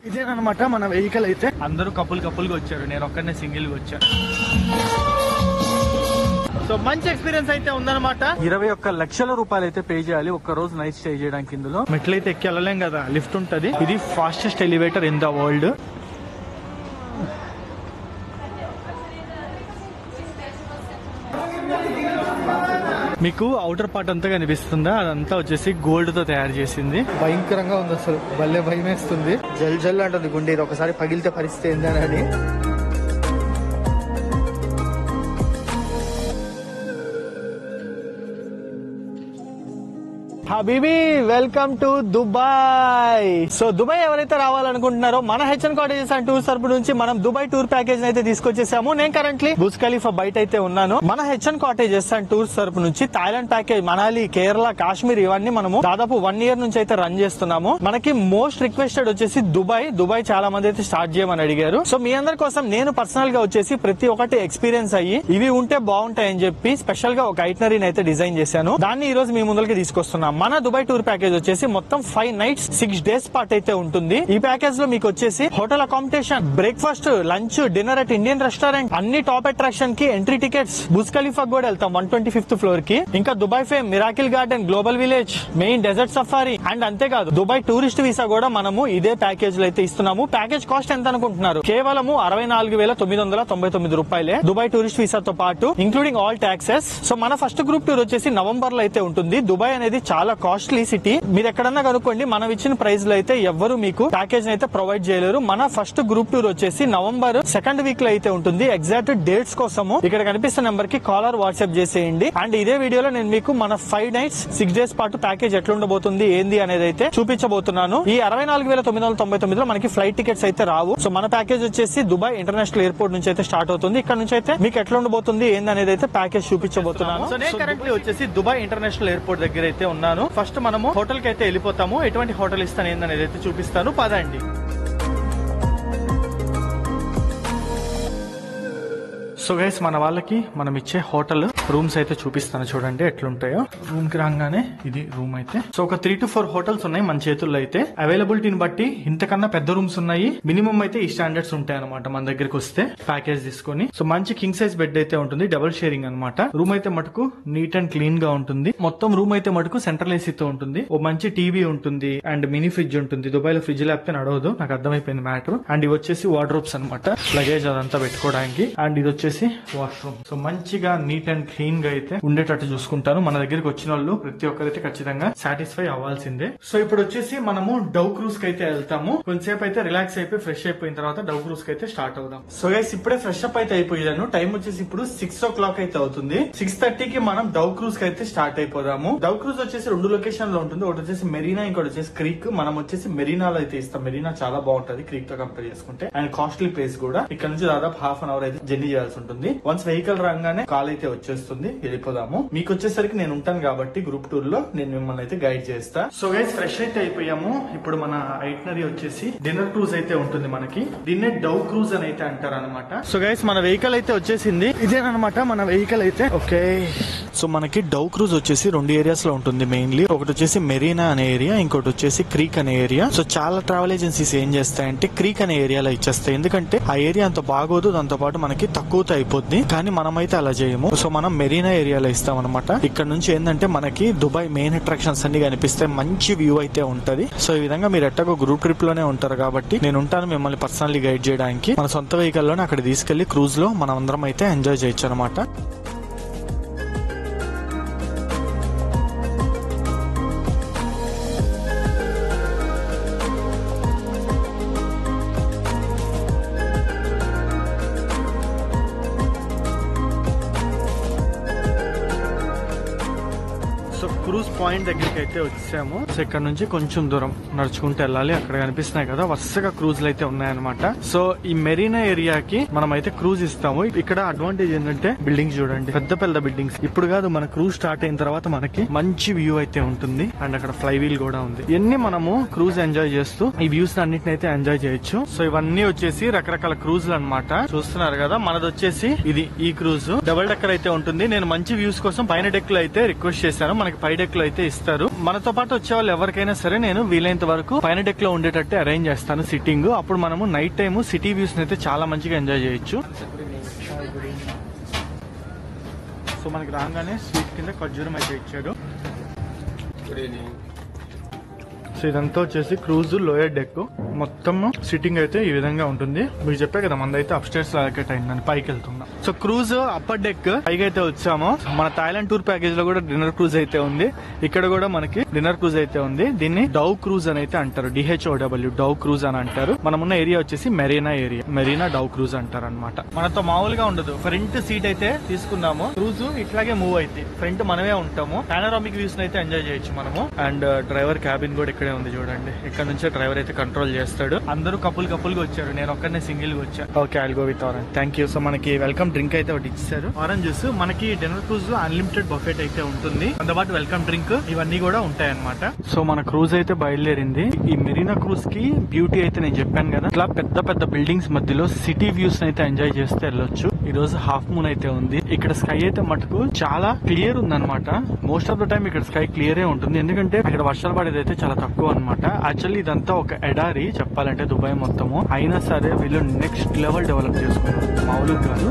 ఇదేనమాట మన వెహికల్ అయితే. అందరూ కపుల్ గా వచ్చారు, నేను ఒక్కనే సింగిల్ గా వచ్చాను. సో మంచి ఎక్స్పీరియన్స్ అయితే ఉందన్నమాట. 21 లక్షల రూపాయలు అయితే పే చేయాలి ఒక్క రోజు నైట్ స్టే చేయడానికి. ఇందులో మెట్లయితే ఎక్కి వెళ్ళలేం కదా, లిఫ్ట్ ఉంటది. ఇది fastest elevator in the world. మీకు అవుటర్ పార్ట్ అంతా కనిపిస్తుందా, అదంతా వచ్చేసి గోల్డ్ తో తయారు చేసింది. భయంకరంగా ఉంది అసలు, భలే భయం వేస్తుంది. జల్ జల్ అంటుంది గుండె, ఇది ఒకసారి పగిలితే పరిస్థితి ఏందని. Habibi welcome to Dubai. So Dubai ఎవరైతే రావాలనుకుంటున్నారో మన హెచ్ఎన్ కాటేజెస్ అండ్ టూర్స్ తరపు నుంచి మనం దుబాయ్ టూర్ ప్యాకేజ్ అయితే తీసుకొచ్చేసాము. నేను కరెంట్లీ బుర్జ్ ఖలీఫా బయట అయితే ఉన్నాను. మన హెచ్ఎన్ కాటేజెస్ అండ్ టూర్స్ తరపు నుంచి థాయిలాండ్ ప్యాకేజ్, మనాలి, కేరళ, కాశ్మీర్ ఇవన్నీ మనము దాదాపు 1 year నుంచి అయితే రన్ చేస్తున్నాము. మనకి మోస్ట్ రిక్వెస్టెడ్ వచ్చేసి దుబాయ్ చాలా మంది అయితే స్టార్ట్ చేయమని అడిగారు. సో మీ అందరి కోసం నేను పర్సనల్ గా వచ్చేసి ప్రతి ఒక్కటి ఎక్స్పీరియన్స్ అయ్యి ఇవి ఉంటే బాగుంటాయని చెప్పి స్పెషల్ గా ఒక ఐటనరీని అయితే డిజైన్ చేశాను. దాన్ని ఈ రోజు మీ ముందరికి తీసుకొస్తున్నాం. మన దుబాయ్ టూర్ ప్యాకేజ్ వచ్చేసి మొత్తం 5 nights 6 days పాటు అయితే ఉంటుంది. ఈ ప్యాకేజ్ లో మీకు వచ్చేసి hotel accommodation, breakfast, lunch, dinner at Indian restaurant, అన్ని టాప్ అట్రాక్షన్ కి ఎంట్రీ టికెట్స్, బుర్జ్ ఖలీఫా కూడా వెళ్తాం 125th floor కి, ఇంకా Dubai frame, miracle garden, global village, main desert safari and అంతేకాదు దుబాయ్ టూరిస్ట్ వీసా కూడా మనము ఇదే ప్యాకేజ్ లో అయితే ఇస్తున్నాము. ప్యాకేజ్ కాస్ట్ ఎంత అనుకుంటున్నారు? కేవలము 64,999 రూపాయలే దుబాయ్ టూరిస్ట్ వీసాతో పాటు, ఇంక్లూడింగ్ ఆల్ టాక్సెస్. సో మన ఫస్ట్ గ్రూప్ టూర్ వచ్చేసి నవంబర్ లో అయితే ఉంటుంది. దుబాయ్ అనేది చాలా కాస్ట్లీ సిటీ. మీరు ఎక్కడన్నా కనుక్కోండి, మనం ఇచ్చిన ప్రైస్ లో అయితే ఎవ్వరు మీకు ప్యాకేజ్ అయితే ప్రొవైడ్ చేయలేరు. మన ఫస్ట్ గ్రూప్ టూర్ వచ్చేసి నవంబర్ 2nd week లో అయితే ఉంటుంది. ఎగ్జాక్ట్ డేట్స్ కోసము ఇక్కడ కనిపిస్తున్న నెంబర్ కి కాలర్ వాట్సాప్ చేసేయండి. అండ్ ఇదే వీడియోలో నేను మీకు మన 5 nights 6 days పాటు ప్యాకేజ్ ఎట్లా ఉండబోతుంది ఏంది అనేది అయితే చూపించబోతున్నాను. ఈ 64,999 లో మనకి ఫ్లైట్ టికెట్స్ అయితే రావు. సో మన ప్యాకేజ్ వచ్చేసి దుబాయ్ ఇంటర్నేషనల్ ఎయిర్పోర్ట్ నుంచి అయితే స్టార్ట్ అవుతుంది. ఇక్కడ నుంచి అయితే మీకు ఎట్లా ఉండబోతుంది ఏంది అనేది అయితే ప్యాకేజ్ చూపించబోతున్నాను. సో నేను కరెంట్లీ వచ్చేసి దుబాయ్ ఇంటర్నేషనల్ ఎయిర్పోర్ట్ దగ్గర అయితే ఉన్నాను. ఫస్ట్ మనము హోటల్ కి అయితే వెళ్ళిపోతాము. ఎటువంటి హోటల్ ఇస్తాను ఏందనేది అయితే చూపిస్తాను, పదండి. సో గైస్, మన వాళ్ళకి మనం ఇచ్చే హోటల్ రూమ్స్ అయితే చూపిస్తాను, చూడండి ఎట్లుంటాయో. రూమ్ కి రాగానే ఇది రూమ్ అయితే. సో ఒక 3 to 4 hotels ఉన్నాయి మన చేతుల్లో అయితే. అవైలబిలిటీని బట్టి ఇంతకన్నా పెద్ద రూమ్స్ ఉన్నాయి. మినిమం అయితే ఈ స్టాండర్డ్స్ ఉంటాయి అనమాట మన దగ్గరికి వస్తే ప్యాకేజ్ తీసుకొని. సో మంచి కింగ్ సైజ్ బెడ్ అయితే ఉంటుంది, డబుల్ షేరింగ్ అనమాట. రూమ్ అయితే మటుకు నీట్ అండ్ క్లీన్ గా ఉంటుంది. మొత్తం రూమ్ అయితే మటుకు సెంట్రల్ ఏసీతో ఉంటుంది. ఓ మంచి టీవీ ఉంటుంది అండ్ మినీ ఫ్రిడ్జ్ ఉంటుంది. దుబాయ్ లో ఫ్రిడ్జ్ లేకపోతే నడవదు, నాకు అర్థమైపోయింది మ్యాటర్. అండ్ ఇవి వచ్చేసి వార్డ్రోబ్స్ అనమాట, లగేజ్ అదంతా పెట్టుకోవడానికి. అండ్ ఇది వచ్చేసి వాష్రూమ్. సో మంచిగా నీట్ అండ్ క్లీన్ గా అయితే ఉండేటట్టు చూసుకుంటాను. మన దగ్గరికి వచ్చిన వాళ్ళు ప్రతి ఒక్కరైతే ఖచ్చితంగా సాటిస్ఫై అవ్వాల్సిందే. సో ఇప్పుడు వచ్చేసి మనము డవ్ క్రూజ్ కి అయితే వెళ్తాము. కొంతసేపు అయితే రిలాక్స్ అయిపోయి ఫ్రెష్ అయిపోయిన తర్వాత డవ్ క్రూజ్ కి అయితే స్టార్ట్ అవుదాం. సో గైస్, ఇప్పుడే ఫ్రెష్ అప్ అయితే అయిపోయాను. టైం వచ్చేసి ఇప్పుడు 6 o'clock అయితే అవుతుంది. 6:30కి మనం డవ్ క్రూజ్ కి అయితే స్టార్ట్ అయిపోదాము. డవ్ క్రూజ్ వచ్చేసి 2 లొకేషన్ లో ఉంటుంది. ఒకటి వచ్చేసి మెరీనా, ఇంకోటి వచ్చేసి క్రీక్. మనం వచ్చేసి మెరీనాలో అయితే ఇస్తాం. మెరీనా చాలా బాగుంటది క్రీక్ తో కంపేర్ చేసుకుంటే, అండ్ కాస్ట్లీ ప్లేస్ కూడా. ఇక్కడ నుంచి దాదాపు ½ an hour అయితే జర్నీ చేయాల్సి ఉంటుంది. వన్స్ వెహికల్ రాగానే కాల్ అయితే వచ్చేస్తుంది, వెళ్ళిపోదాము. మీకు వచ్చేసరికి నేను ఉంటాను కాబట్టి గ్రూప్ టూర్ లో నేను మిమ్మల్ని అయితే గైడ్ చేస్తా. సో గైస్, ఫ్రెష్ అయితే అయిపోయాము. ఇప్పుడు మన ఐటనరీ వచ్చేసి డిన్నర్ క్రూజ్ అయితే ఉంటుంది మనకి. దీన్నే డవ్ క్రూజ్ అని అయితే అంటారు అనమాట. సో గైస్, మన వెహికల్ అయితే వచ్చేసింది. ఇదేనమాట మన వెహికల్ అయితే. ఓకే, సో మనకి డవ్ క్రూజ్ వచ్చేసి 2 areas లో ఉంటుంది మెయిన్లీ. ఒకటి వచ్చేసి మెరీనా అనే ఏరియా, ఇంకోటి వచ్చేసి క్రీక్ అనే ఏరియా. సో చాలా ట్రావెల్ ఏజెన్సీస్ ఏం చేస్తాయంటే క్రీక్ అనే ఏరియాలో ఇచ్చేస్తాయి. ఎందుకంటే ఆ ఏరియా అంత బాగోదు, దాంతో పాటు మనకి తక్కువతో అయిపోద్ది. కానీ మనమైతే అలా చేయము. సో మనం మెరీనా ఏరియాలో ఇస్తాం అనమాట. ఇక్కడ నుంచి ఏంటంటే మనకి దుబాయ్ మెయిన్ అట్రాక్షన్స్ అన్ని కనిపిస్తే మంచి వ్యూ అయితే ఉంటది. సో ఈ విధంగా మీరు ఎట్టగో గ్రూప్ ట్రిప్ లోనే ఉంటారు కాబట్టి నేను ఉంటాను మిమ్మల్ని పర్సనల్లీ గైడ్ చేయడానికి. మన సొంత వెహికల్ లోనే అక్కడ తీసుకెళ్లి క్రూజ్ లో మనం అందరం అయితే ఎంజాయ్ చేయొచ్చు అనమాట. క్రూజ్ పాయింట్ దగ్గరికి అయితే వచ్చాము. సో ఇక్కడ నుంచి కొంచెం దూరం నడుచుకుంటూ వెళ్ళాలి. అక్కడ కనిపిస్తున్నాయి కదా వరుసగా క్రూజ్లు అయితే ఉన్నాయన్నమాట. సో ఈ మెరీనా ఏరియాకి మనం అయితే క్రూజ్ ఇస్తాము. ఇక్కడ అడ్వాంటేజ్ ఏంటంటే బిల్డింగ్స్ చూడండి, పెద్ద పెద్ద బిల్డింగ్స్. ఇప్పుడు కాదు, మన క్రూజ్ స్టార్ట్ అయిన తర్వాత మనకి మంచి వ్యూ అయితే ఉంటుంది. అండ్ అక్కడ ఫ్లై వీల్ కూడా ఉంది. ఇవన్నీ మనము క్రూజ్ ఎంజాయ్ చేస్తూ ఈ వ్యూస్ అన్నిటిని అయితే ఎంజాయ్ చేయొచ్చు. సో ఇవన్నీ వచ్చేసి రకరకాల క్రూజ్లు అనమాట. చూస్తున్నారు కదా, మనది వచ్చేసి ఇది ఈ క్రూజ్ డబుల్ డెక్కర్ అయితే ఉంటుంది. నేను మంచి వ్యూస్ కోసం పైన డెక్ లో అయితే రిక్వెస్ట్ చేశాను. మనకి పై డెక్ లో అయితే ఇస్తారు. మనతో పాటు వచ్చే వాళ్ళు ఎవరికైనా సరే నేను వీలైనంత వరకు పైన డెక్ లో ఉండేటట్టు అరేంజ్ చేస్తాను సిట్టింగ్. అప్పుడు మనము నైట్ టైమ్ సిటీ వ్యూస్ అయితే చాలా మంచిగా ఎంజాయ్ చేయొచ్చు. సో మనకి రాగానే స్వీట్ కింద ఖర్జూరం అయితే ఇచ్చాడు. సో ఇదంతా వచ్చేసి క్రూజ్ లోయర్ డెక్. మొత్తం సిట్టింగ్ అయితే ఈ విధంగా ఉంటుంది. మీకు చెప్పే కదా మనదైతే అప్ స్టేర్స్ అలకేట్ అయిందని పైకి వెళ్తున్నాం. సో క్రూజ్ అప్పర్ డెక్ పైకి అయితే వచ్చాము. మన థాయిలాండ్ టూర్ ప్యాకేజ్ లో కూడా డిన్నర్ క్రూజ్ అయితే ఉంది. ఇక్కడ కూడా మనకి డిన్నర్ క్రూజ్ అయితే ఉంది. దీన్ని డౌ క్రూజ్ అని అయితే అంటారు. DHOW డౌ క్రూజ్ అని అంటారు. మనమున్న ఏరియా వచ్చేసి మెరీనా డౌ క్రూజ్ అంటారు అనమాట. మనతో మామూలుగా ఉండదు. ఫ్రంట్ సీట్ అయితే తీసుకున్నాము. క్రూజ్ ఇట్లాగే మూవ్ అయితే ఫ్రంట్ మనమే ఉంటాము. పానరామిక్ వ్యూస్ అయితే ఎంజాయ్ చేయొచ్చు మనము. అండ్ డ్రైవర్ క్యాబిన్ కూడా ఇక్కడే ఉంది చూడండి. ఇక్కడ నుంచే డ్రైవర్ అయితే కంట్రోల్ చేస్తాడు. అందరూ కపుల్ గా వచ్చారు. నేను ఒక్కనే సింగిల్ గా వచ్చాను. Okay, I'll go with orange. Thank you. So మనకి వెల్కమ్ డ్రింక్ అయితే ఒకటి ఇచ్చారు. Orange juice. మనకి డిన్నర్ క్రూజ్ లో అన్లిమిటెడ్ బఫెట్ అయితే ఉంటుంది. దాంతోపాటు వెల్కమ్ డ్రింక్ ఇవన్నీ కూడా ఉంటాయి అనమాట. సో మన క్రూజ్ అయితే బయలుదేరింది. ఈ మెరీనా క్రూజ్ కి బ్యూటీ అయితే నేను చెప్పాను కదా, ఇట్లా పెద్ద పెద్ద బిల్డింగ్స్ మధ్యలో సిటీ వ్యూస్ అయితే ఎంజాయ్ చేస్తే వెళ్ళొచ్చు. ఈ రోజు హాఫ్ మూన్ అయితే ఉంది. ఇక్కడ స్కై అయితే మటుకు చాలా క్లియర్ ఉందన్నమాట. మోస్ట్ ఆఫ్ ద టైం ఇక్కడ స్కై క్లియరే ఉంటుంది. ఎందుకంటే ఇక్కడ వర్షాలు పడేది అయితే చాలా తక్కువ అనమాట. యాక్చువల్లీ ఇదంతా ఒక ఎడారి చెప్పాలంటే దుబాయ్ మొత్తము. అయినా సరే వీళ్ళు నెక్స్ట్ లెవెల్ డెవలప్ చేసుకున్నారు. మామూలుగా కాదు.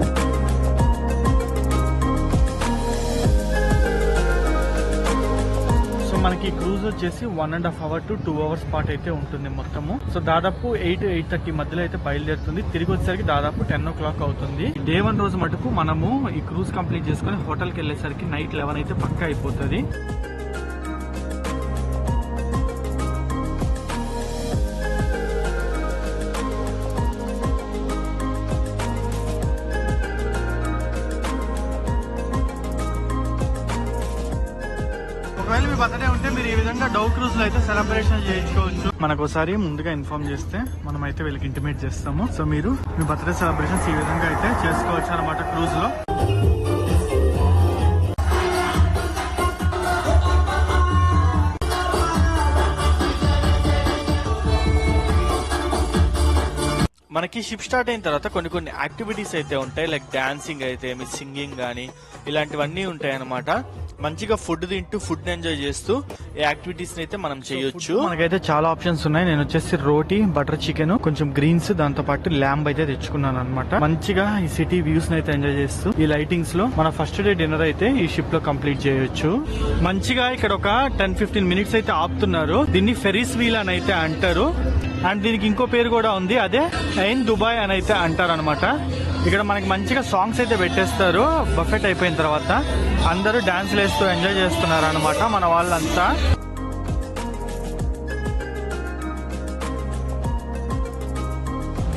మనకి క్రూజ్ వచ్చేసి 1.5 hour to 2 hours పాటు అయితే ఉంటుంది మొత్తము. సో దాదాపు 8-8:30 మధ్యలో అయితే బయలుదేరుతుంది. తిరిగి వచ్చేసరికి దాదాపు 10 o'clock అవుతుంది. డే 1 రోజు మటుకు మనము ఈ క్రూజ్ కంప్లీట్ చేసుకుని హోటల్ కి వెళ్ళేసరికి నైట్ 11 అయితే పక్కా అయిపోతుంది. ఒకవేళ మీ బర్త్డే ఉంటే మీరు ఈ విధంగా డౌ క్రూజ్ లో అయితే సెలబ్రేషన్ చేయించుకోవచ్చు. మనకు ఒకసారి ముందుగా ఇన్ఫార్మ్ చేస్తే మనం అయితే వీళ్ళకి ఇంటిమేట్ చేస్తాము. సో మీరు మీ బర్త్డే సెలబ్రేషన్స్ ఈ విధంగా అయితే చేసుకోవచ్చు అనమాట క్రూజ్ లో. మనకి షిప్ స్టార్ట్ అయిన తర్వాత కొన్ని యాక్టివిటీస్ అయితే ఉంటాయి. లైక్ డాన్సింగ్ అయితే, మీ సింగింగ్ గానీ ఇలాంటివన్నీ ఉంటాయి అనమాట. మంచిగా ఫుడ్ తింటూ ఫుడ్ ఎంజాయ్ చేస్తూ ఈ యాక్టివిటీస్ అయితే మనం చేయొచ్చు. మనకైతే చాలా ఆప్షన్స్ ఉన్నాయి. నేను వచ్చేసి రోటీ, బటర్ చికెన్, కొంచెం గ్రీన్స్, దాంతో పాటు ల్యాంబ్ అయితే తెచ్చుకున్నాను అనమాట. మంచిగా ఈ సిటీ వ్యూస్ అయితే ఎంజాయ్ చేస్తూ ఈ లైటింగ్స్ లో మన ఫస్ట్ డే డిన్నర్ అయితే ఈ షిప్ లో కంప్లీట్ చేయొచ్చు. మంచిగా ఇక్కడ ఒక 10-15 minutes అయితే ఆపుతున్నారు. దీన్ని ఫెరీస్ వీల్ అని అయితే అంటారు. అండ్ దీనికి ఇంకో పేరు కూడా ఉంది, అదే ఐన్ దుబాయ్ అని అయితే అంటారు అనమాట. ఇక్కడ మనకి మంచిగా సాంగ్స్ అయితే పెట్టేస్తారు. బఫెట్ అయిపోయిన తర్వాత అందరూ డాన్స్ వేస్తూ ఎంజాయ్ చేస్తున్నారు అనమాట మన వాళ్ళంతా.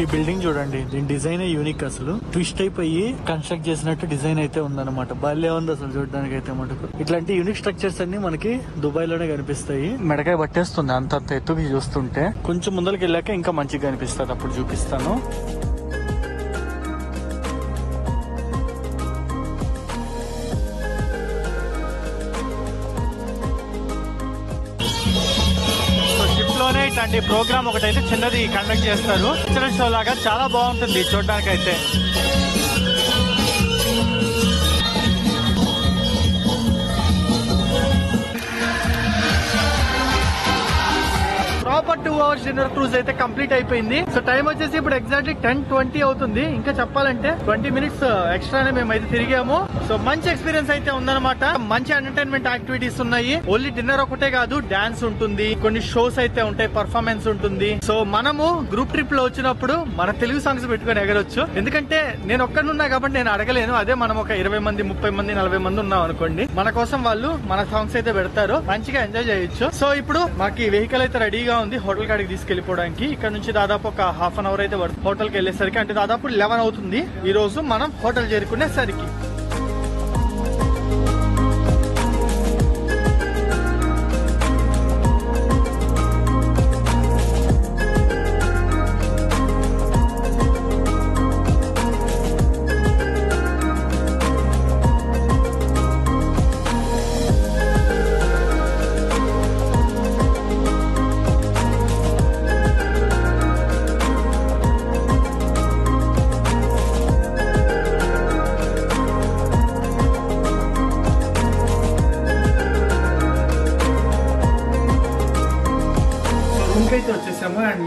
ఈ బిల్డింగ్ చూడండి, దీని డిజైన్ యూనిక్. అసలు ట్విస్ట్ అయిపోయి కన్స్ట్రక్ట్ చేసినట్టు డిజైన్ అయితే ఉందన్నమాట. భలే ఉంది అసలు చూడడానికి అయితే మటుకు. ఇట్లాంటి యూనిక్ స్ట్రక్చర్స్ అన్ని మనకి దుబాయ్ లోనే కనిపిస్తాయి. మెడకాయ పట్టేస్తుంది అంత ఎత్తుకి చూస్తుంటే. కొంచెం ముందరికి వెళ్ళాక ఇంకా మంచిగా కనిపిస్తుంది, అప్పుడు చూపిస్తాను. ఇట్లాంటి ప్రోగ్రామ్ ఒకటైతే చిన్నది కండక్ట్ చేస్తారు. చిన్న షో లాగా చాలా బాగుంటుంది చూడడానికి అయితే. ప్రాపర్ 2 hours డిన్నర్ క్రూజ్ అయితే కంప్లీట్ అయిపోయింది. సో టైం వచ్చేసి ఇప్పుడు ఎగ్జాక్ట్లీ 10:20 అవుతుంది. ఇంకా చెప్పాలంటే 20 minutes ఎక్స్ట్రానే మేమైతే తిరిగాము. సో మంచి ఎక్స్పీరియన్స్ అయితే ఉందన్నమాట. మంచి ఎంటర్టైన్మెంట్ యాక్టివిటీస్ ఉన్నాయి. ఓన్లీ డిన్నర్ ఒకటే కాదు, డాన్స్ ఉంటుంది, కొన్ని షోస్ అయితే ఉంటాయి, పర్ఫార్మెన్స్ ఉంటుంది. సో మనము గ్రూప్ ట్రిప్ లో వచ్చినప్పుడు మన తెలుగు సాంగ్స్ పెట్టుకుని ఎగరొచ్చు. ఎందుకంటే నేను ఒక్కనున్నా కాబట్టి నేను అడగలేను. అదే మనం ఒక 20 మంది, 30 మంది, 40 మంది ఉన్నాం అనుకోండి, మన కోసం వాళ్ళు మన సాంగ్స్ అయితే పెడతారు. మంచిగా ఎంజాయ్ చేయొచ్చు. సో ఇప్పుడు మాకు వెహికల్ అయితే రెడీగా ఉంది హోటల్ కాడికి తీసుకెళ్లిపోవడానికి. ఇక్కడ నుంచి దాదాపు ఒక ½ hour అయితే హోటల్ కి వెళ్ళేసరికి, అంటే దాదాపు 11 అవుతుంది ఈ రోజు మనం హోటల్ చేరుకునేసరికి.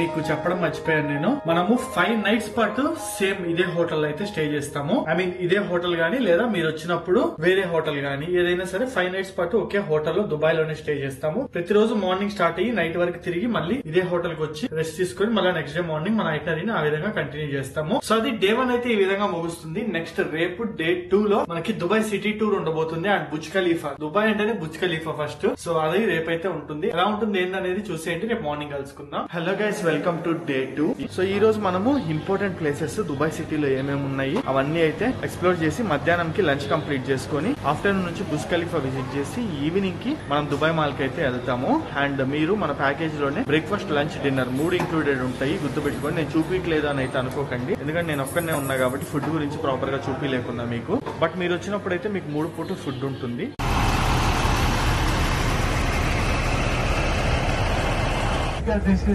మీకు చెప్పడం మర్చిపోయాను నేను. మనము 5 nights పాటు సేమ్ ఇదే హోటల్ అయితే స్టే చేస్తాము. ఐ మీన్ ఇదే హోటల్ గానీ లేదా మీరు వచ్చినప్పుడు వేరే హోటల్ గానీ ఏదైనా సరే 5 nights పాటు ఒకే హోటల్ లో దుబాయ్ లోనే స్టే చేస్తాము. ప్రతిరోజు మార్నింగ్ స్టార్ట్ అయ్యి నైట్ వరకు తిరిగి మళ్ళీ ఇదే హోటల్ కి వచ్చి రెస్ట్ తీసుకుని మళ్ళీ నెక్స్ట్ డే మార్నింగ్ మన ఐటనరీని ఆ విధంగా కంటిన్యూ చేస్తాము. సో అది డే 1 అయితే ఈ విధంగా ముగుస్తుంది. నెక్స్ట్ రేపు డే 2 లో మనకి దుబాయ్ సిటీ టూర్ ఉండబోతుంది అండ్ బుర్జ్ ఖలీఫా. దుబాయ్ అంటేనే బుర్జ్ ఖలీఫా ఫస్ట్. సో అది రేపైతే ఉంటుంది. ఎలా ఉంటుంది ఏంటనేది చూసేయండి, రేపు మార్నింగ్ కలుసుకుందాం. Hello guys, welcome to day 2. So ఈ రోజు మనము ఇంపార్టెంట్ ప్లేసెస్ దుబాయ్ సిటీలో ఏమేమి ఉన్నాయి అవన్నీ అయితే ఎక్స్ప్లోర్ చేసి మధ్యాహ్నంకి లంచ్ కంప్లీట్ చేసుకుని ఆఫ్టర్నూన్ నుంచి బుర్జ్ ఖలీఫా విజిట్ చేసి ఈవినింగ్ కి మనం దుబాయ్ మాల్ కి అయితే వెళ్తాము. అండ్ మీరు మన ప్యాకేజ్ లోనే బ్రేక్ఫాస్ట్, లంచ్, డిన్నర్ 3 ఇంక్లూడెడ్ ఉంటాయి. గుర్తుపెట్టుకోండి, నేను చూపించలేదు అని అయితే అనుకోకండి, ఎందుకంటే నేను ఒక్కనే ఉన్నా కాబట్టి ఫుడ్ గురించి ప్రాపర్ గా చూపించలేకున్నా మీకు. బట్ మీరు వచ్చినప్పుడు అయితే మీకు 3 పూట ఫుడ్ ఉంటుంది.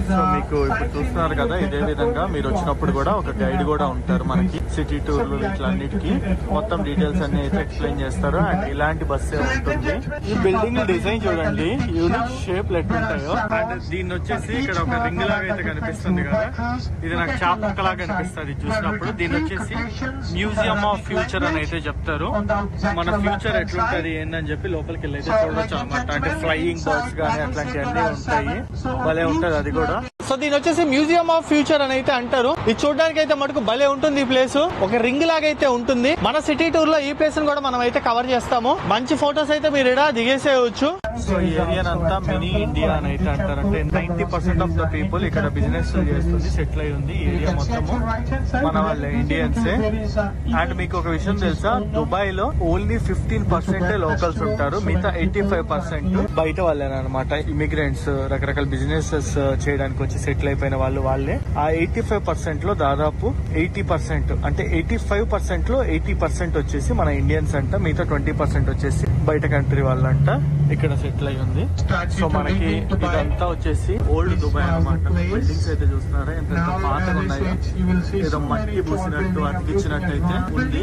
సో మీకు ఇప్పుడు చూస్తున్నారు కదా, ఇదే విధంగా మీరు వచ్చినప్పుడు కూడా ఒక గైడ్ కూడా ఉంటారు మనకి. సిటీ టూర్లు వీటిలన్నిటికీ మొత్తం డీటెయిల్స్ అన్ని అయితే ఎక్స్ప్లెయిన్ చేస్తారు. అండ్ ఇలాంటి బస్సే ఉంటుంది. ఈ బిల్డింగ్ డిజైన్ చూడండి, యూనిక్ షేప్ ఎట్లుంటాయో. అండ్ దీన్ని వచ్చేసి ఇక్కడ ఒక రింగ్ లాగా అయితే కనిపిస్తుంది కదా, ఇది నాకు చాపక్క లాగా కనిపిస్తుంది చూసినప్పుడు. దీన్ని వచ్చేసి మ్యూజియం ఆఫ్ ఫ్యూచర్ అని అయితే చెప్తారు. మన ఫ్యూచర్ ఎట్లుంటది ఏందని చెప్పి లోపలికి వెళ్ళి అయితే చూడొచ్చు అనమాట. అంటే ఫ్లయింగ్ బర్డ్స్ గానీ అట్లాంటివన్నీ ఉంటాయి, భలే ఉంటది అది కూడా. సో దీని వచ్చేసి మ్యూజియం ఆఫ్ ఫ్యూచర్ అని అయితే అంటారు. ఇది చూడడానికి అయితే మటుకు భలే ఉంటుంది. ఈ ప్లేస్ ఒక రింగ్ లాగా అయితే ఉంటుంది. మన సిటీ టూర్ లో ఈ ప్లేస్ కూడా మనం అయితే కవర్ చేస్తాము. మంచి ఫొటోస్ అయితే మీరు ఇక్కడ దిగేసేయచ్చు. సో ఈ ఏరియా అంతా మినీ ఇండియా అని అయితే అంటారు. అంటే 90% ఆఫ్ ద పీపుల్ ఇక్కడ బిజినెస్ చేస్తుంది, సెటిల్ అయి ఉంది. ఈ ఏరియా మొత్తము మన వాళ్ళే, ఇండియన్సే. అండ్ మీకు ఒక విషయం తెలుసా, దుబాయ్ లో ఓన్లీ 15% లోకల్స్ ఉంటారు. మిగతా 85% బయట వాళ్ళేనమాట. ఇమిగ్రెంట్స్, రకరకాల బిజినెసెస్ చేయడానికి వచ్చి సెటిల్ అయిపోయిన వాళ్ళే. ఆ 85% లో దాదాపు 80% అంటే 85% లో 80% వచ్చేసి మన ఇండియన్స్ అంట. మిగతా 20% వచ్చేసి బయట కంట్రీ వాళ్ళంట ఇక్కడ సెటిల్ అయి ఉంది. సో మనకి ఇదంతా వచ్చేసి ఓల్డ్ దుబాయ్ అనమాట. బిల్డింగ్స్ అయితే చూస్తున్నారా ఎంత పాతగా ఉన్నాయో, ఏదో మట్టి పూసినట్టు అతికిచ్చినట్టు అయితే ఉంది.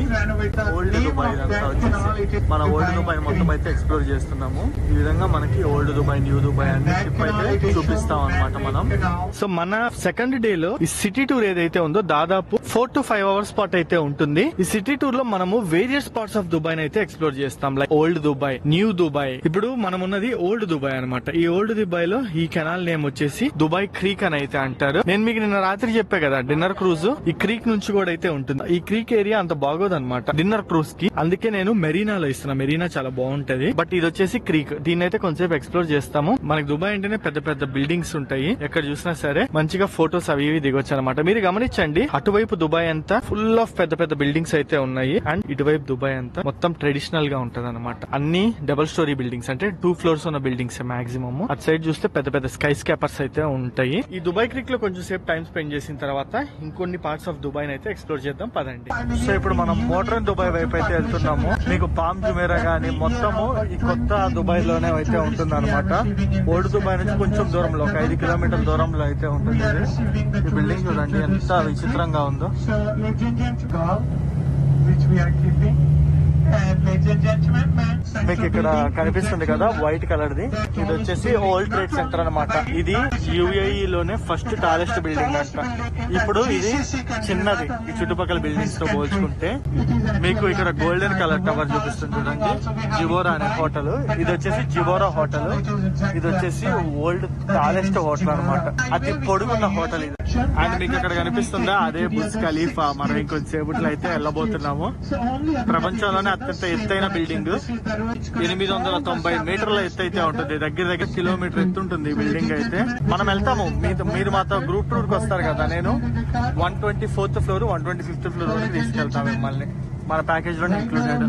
ఓల్డ్ దుబాయ్ ఇదంతా వచ్చేసి మన ఓల్డ్ దుబాయ్ మొత్తం అయితే ఎక్స్ప్లోర్ చేస్తున్నాము. ఈ విధంగా మనకి ఓల్డ్ దుబాయ్, న్యూ దుబాయ్ అన్ని ట్రిప్ అయితే చూపిస్తాం అనమాట మనం. సో మన సెకండ్ డే లో ఈ సిటీ టూర్ ఏదైతే ఉందో దాదాపు 4 to 5 hours పాటు అయితే ఉంటుంది. ఈ సిటీ టూర్ లో మనము వేరియస్ పార్ట్స్ ఆఫ్ దుబాయ్ అయితే ఎక్స్ప్లోర్ చేస్తాం. Like old Dubai, new Dubai. ఇప్పుడు మనం ఉన్నది ఓల్డ్ దుబాయ్ అనమాట. ఈ ఓల్డ్ దుబాయ్ లో ఈ కెనాల్ నేమ్ వచ్చేసి దుబాయ్ క్రీక్ అని అయితే అంటారు. నేను మీకు నిన్న రాత్రి చెప్పా కదా డిన్నర్ క్రూజ్ ఈ క్రీక్ నుంచి కూడా అయితే ఉంటుంది. ఈ క్రీక్ ఏరియా అంత బాగోదు అనమాట డిన్నర్ క్రూజ్ కి, అందుకే నేను మెరీనాలో ఇస్తున్నా. మెరీనా చాలా బాగుంటది. బట్ ఇది వచ్చేసి క్రీక్. దీన్ని అయితే కొంచెం ఎక్స్ప్లోర్ చేస్తాము. మనకి దుబాయ్ అంటేనే పెద్ద పెద్ద బిల్డింగ్స్ ఉంటాయి. ఎక్కడ చూసినా సరే మంచిగా ఫొటోస్ అవి ఇవి దిగొచ్చు అనమాట. మీరు గమనించండి, అటువైపు దుబాయ్ అంతా ఫుల్ ఆఫ్ పెద్ద పెద్ద బిల్డింగ్స్ అయితే ఉన్నాయి. అండ్ ఇటువైపు దుబాయ్ అంతా మొత్తం ట్రెడిషనల్ గా ఉంటది అనమాట. అన్ని డబుల్ స్టోరీ బిల్డింగ్స్, అంటే 2 floors ఉన్న బిల్డింగ్స్ మాక్సిమం. అటు సైడ్ చూస్తే పెద్ద పెద్ద స్కై స్కాపర్స్ అయితే ఉంటాయి. ఈ దుబాయ్ క్రీక్ లో కొంచెం సేపు టైం స్పెండ్ చేసిన తర్వాత ఇంకొన్ని పార్ట్స్ ఆఫ్ దుబాయ్ అయితే ఎక్స్ప్లోర్ చేద్దాం పదండి. సో ఇప్పుడు మనం మోడర్న్ దుబాయ్ వైపు అయితే వెళ్తున్నాము. మీకు పామ్ జుమేరా గానీ మొత్తము ఈ కొత్త దుబాయ్ లోనే అయితే ఉంటుంది అనమాట. ఓల్డ్ దుబాయ్ నుంచి కొంచెం దూరంలో, ఒక 5 kilometer దూరంలో అయితే ఉంటుంది. ఈ బిల్డింగ్ చూడండి ఎంత విచిత్రంగా ఉందో. మీకు ఇక్కడ కనిపిస్తుంది కదా వైట్ కలర్ ది, ఇది వచ్చేసి వరల్డ్ ట్రేడ్ సెంటర్ అనమాట. ఇది యుఏఈ లోనే ఫస్ట్ టాలెస్ట్ బిల్డింగ్ అంట. ఇప్పుడు ఇది చిన్నది ఈ చుట్టుపక్కల బిల్డింగ్స్ తో పోల్చుకుంటే. మీకు ఇక్కడ గోల్డెన్ కలర్ టవర్ చూపిస్తుంది చూడండి, జివోరా అనే హోటల్. ఇది వచ్చేసి జివోరా హోటల్. ఇది వచ్చేసి వరల్డ్ టాలెస్ట్ హోటల్ అనమాట. అతి పొడుగున్న హోటల్ ఇది. అండ్ మీకు ఇక్కడ కనిపిస్తుందా అదే బుర్జ్ ఖలీఫా. మనం ఇంకొంచెంసేపట్లో అయితే వెళ్ళబోతున్నాము. ప్రపంచంలోనే అత్యంత ఎత్తైన బిల్డింగ్ 890 మీటర్ల ఎత్తు అయితే ఉంటుంది. దగ్గర దగ్గర కిలోమీటర్ ఎత్తు ఉంటుంది ఈ బిల్డింగ్ అయితే. మనం వెళ్తాము, మీరు మాతో గ్రూప్ టూర్ కి వస్తారు కదా. నేను 124th floor 125th floor వరకు తీసుకెళ్తాను మిమ్మల్ని. మన ప్యాకేజ్ లోనే ఇంక్లూడెడ్.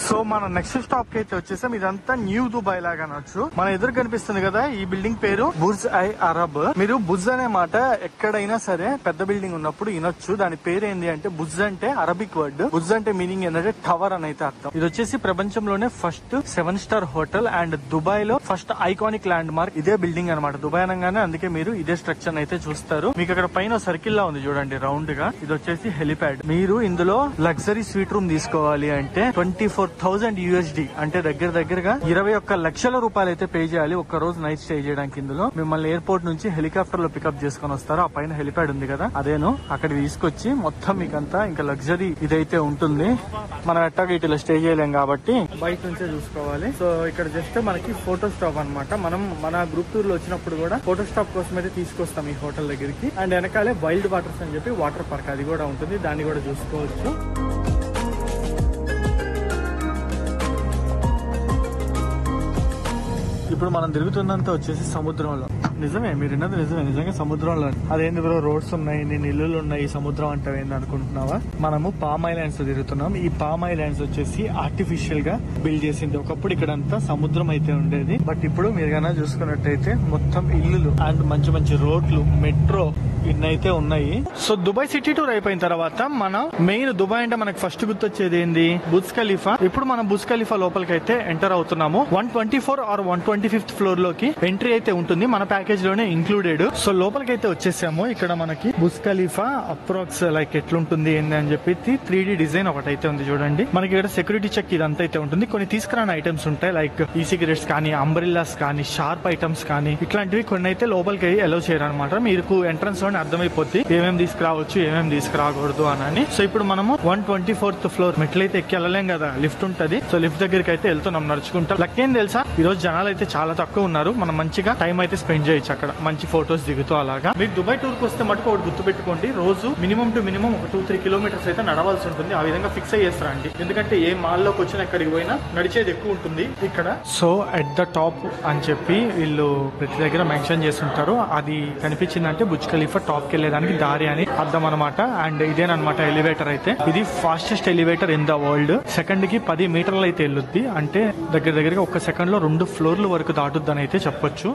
సో మన నెక్స్ట్ స్టాప్ కి అయితే వచ్చేసాం. ఇదంతా న్యూ దుబాయ్ లాగా అనొచ్చు. మన ఎదురు కనిపిస్తుంది కదా ఈ బిల్డింగ్ పేరు బుర్జ్ అల్ అరబ్. మీరు బుర్జ్ అనే మాట ఎక్కడైనా సరే పెద్ద బిల్డింగ్ ఉన్నప్పుడు వినొచ్చు. దాని పేరు ఏంటి అంటే బుర్జ్ అంటే అరబిక్ వర్డ్. బుర్జ్ అంటే మీనింగ్ ఏంటంటే టవర్ అని అయితే అర్థం. ఇది వచ్చేసి ప్రపంచంలోనే first 7-star hotel and Dubai లో ఫస్ట్ ఐకానిక్ ల్యాండ్ మార్క్ ఇదే బిల్డింగ్ అనమాట. దుబాయ్ అనగానే అందుకే మీరు ఇదే స్ట్రక్చర్ అయితే చూస్తారు. మీకు అక్కడ పైన సర్కిల్ లా ఉంది చూడండి రౌండ్ గా. ఇది వచ్చేసి హెలిప్యాడ్. మీరు ఇందులో లగ్జరీ స్వీట్ రూమ్ తీసుకోవాలి. చేసుకోవాలి అంటే 24,000 USD అంటే దగ్గరగా 21 లక్షల రూపాయలు అయితే పే చేయాలి ఒక్క రోజు నైట్ స్టే చేయడానికి. ఇందులో మిమ్మల్ని ఎయిర్పోర్ట్ నుంచి హెలికాప్టర్ లో పికప్ చేసుకుని వస్తారు. ఆ పైన హెలిప్యాడ్ ఉంది కదా, అదేను అక్కడ తీసుకొచ్చి మొత్తం మీకంతా ఇంకా లగ్జరీ ఇదైతే ఉంటుంది. మనం ఎట్టాగా ఇట్లా స్టే చేయలేం కాబట్టి బయట నుంచే చూసుకోవాలి. సో ఇక్కడ జస్ట్ మనకి ఫోటో స్టాప్ అన్నమాట. మనం మన గ్రూప్ టూర్ లో వచ్చినప్పుడు కూడా ఫోటో స్టాప్ కోసం అయితే తీసుకొస్తాం ఈ హోటల్ దగ్గరికి. అండ్ వెనకాలే వైల్డ్ వాటర్స్ అని చెప్పి వాటర్ పార్క్ అది కూడా ఉంటుంది, దాన్ని కూడా చూసుకోవచ్చు. ఇప్పుడు మనం తిరుగుతున్నంత వచ్చేసి సముద్రంలో. నిజమే, మీరు విన్నది నిజమే, నిజంగా సముద్రంలో. అదేంటి బ్రో రోడ్స్ ఉన్నాయి, నేను ఇల్లులు ఉన్నాయి, సముద్రం అంటే ఏంది అనుకుంటున్నావా? మనము పామ్ ఐలాండ్స్ తిరుగుతున్నాం. ఈ పామ్ ఐలాండ్స్ వచ్చేసి ఆర్టిఫిషియల్ గా బిల్డ్ చేసింది. ఒకప్పుడు ఇక్కడంతా సముద్రం అయితే ఉండేది, బట్ ఇప్పుడు మీరు కన్నా చూసుకున్నట్టయితే మొత్తం ఇల్లులు అండ్ మంచి మంచి రోడ్లు, మెట్రో ఇన్నైతే ఉన్నాయి. సో దుబాయ్ సిటీ టూర్ అయిపోయిన తర్వాత మనం మెయిన్ దుబాయ్ అంటే మనకు ఫస్ట్ గుర్తొచ్చేది ఏంది? Burj Khalifa. ఇప్పుడు మనం బుర్జ్ ఖలీఫా లోపలికి అయితే ఎంటర్ అవుతున్నాము. 124 ఆర్ 125th ఫ్లోర్ లోకి ఎంట్రీ అయితే ఉంటుంది, మన ప్యాకేజ్ లోనే ఇంక్లూడెడ్. సో లోపలికి అయితే వచ్చేసాము. ఇక్కడ మనకి బుర్జ్ ఖలీఫా అప్రాక్స్ లైక్ ఎట్లుంటుంది ఏంది అని చెప్పి 3D డిజైన్ ఒకటైతే ఉంది చూడండి. మనకి ఇక్కడ సెక్యూరిటీ చెక్ ఇదంతా అయితే ఉంటుంది. కొన్ని తీసుకురాని ఐటమ్స్ ఉంటాయి, లైక్ ఈ సిగరెట్స్ కానీ, అంబ్రిల్లాస్ కానీ, షార్ప్ ఐటమ్స్ కానీ, ఇట్లాంటివి కొన్ని అయితే లోపలికి అలౌ చేయరు అనమాట. మీకు ఎంట్రన్స్ లోనే అర్థమైపోద్ది ఏమేమి తీసుకురావచ్చు, ఏమేమి తీసుకురాకూడదు అని. సో ఇప్పుడు మనము 124th ఫ్లోర్ మెట్లయితే ఎక్కి వెళ్ళలేం కదా, లిఫ్ట్ ఉంటది. సో లిఫ్ట్ దగ్గరికి అయితే వెళ్తున్నాం నడుచుకుంటా. లక్కేం తెలుసా, ఈ రోజు జనాలు అయితే చాలా తక్కువ ఉన్నారు. మనం మంచిగా టైం అయితే స్పెండ్ చేయొచ్చు అక్కడ, మంచి ఫొటోస్ దిగుతూ. అలాగా మీరు దుబాయ్ టూర్ కి వస్తే మటుకు ఒకటి గుర్తు పెట్టుకోండి, రోజు మినిమం టు మినిమం ఒక 2-3 కిలోమీటర్స్ అయితే నడవాల్సి ఉంటుంది. ఆ విధంగా ఫిక్స్ అయ్యేస్తారా అండి, ఎందుకంటే ఏ మాల్ లోకి వచ్చినా ఎక్కడికి పోయినా నడిచేది ఎక్కువ ఉంటుంది ఇక్కడ. సో ఎట్ ద టాప్ అని చెప్పి వీళ్ళు ప్రతి దగ్గర మెన్షన్ చేస్తుంటారు. అది కనిపించిందంటే బుర్జ్ ఖలీఫా టాప్ కి వెళ్ళేదానికి దారి అని అర్థం అనమాట. అండ్ ఇదేనమాట ఎలివేటర్ అయితే. ఇది fastest elevator in the world. Second కి 10 మీటర్లు అయితే వెళ్ళుద్ది. అంటే దగ్గరగా ఒక సెకండ్ లో 2 ఫ్లోర్ల వరకు దాటుద్ది అని అయితే చెప్పొచ్చు.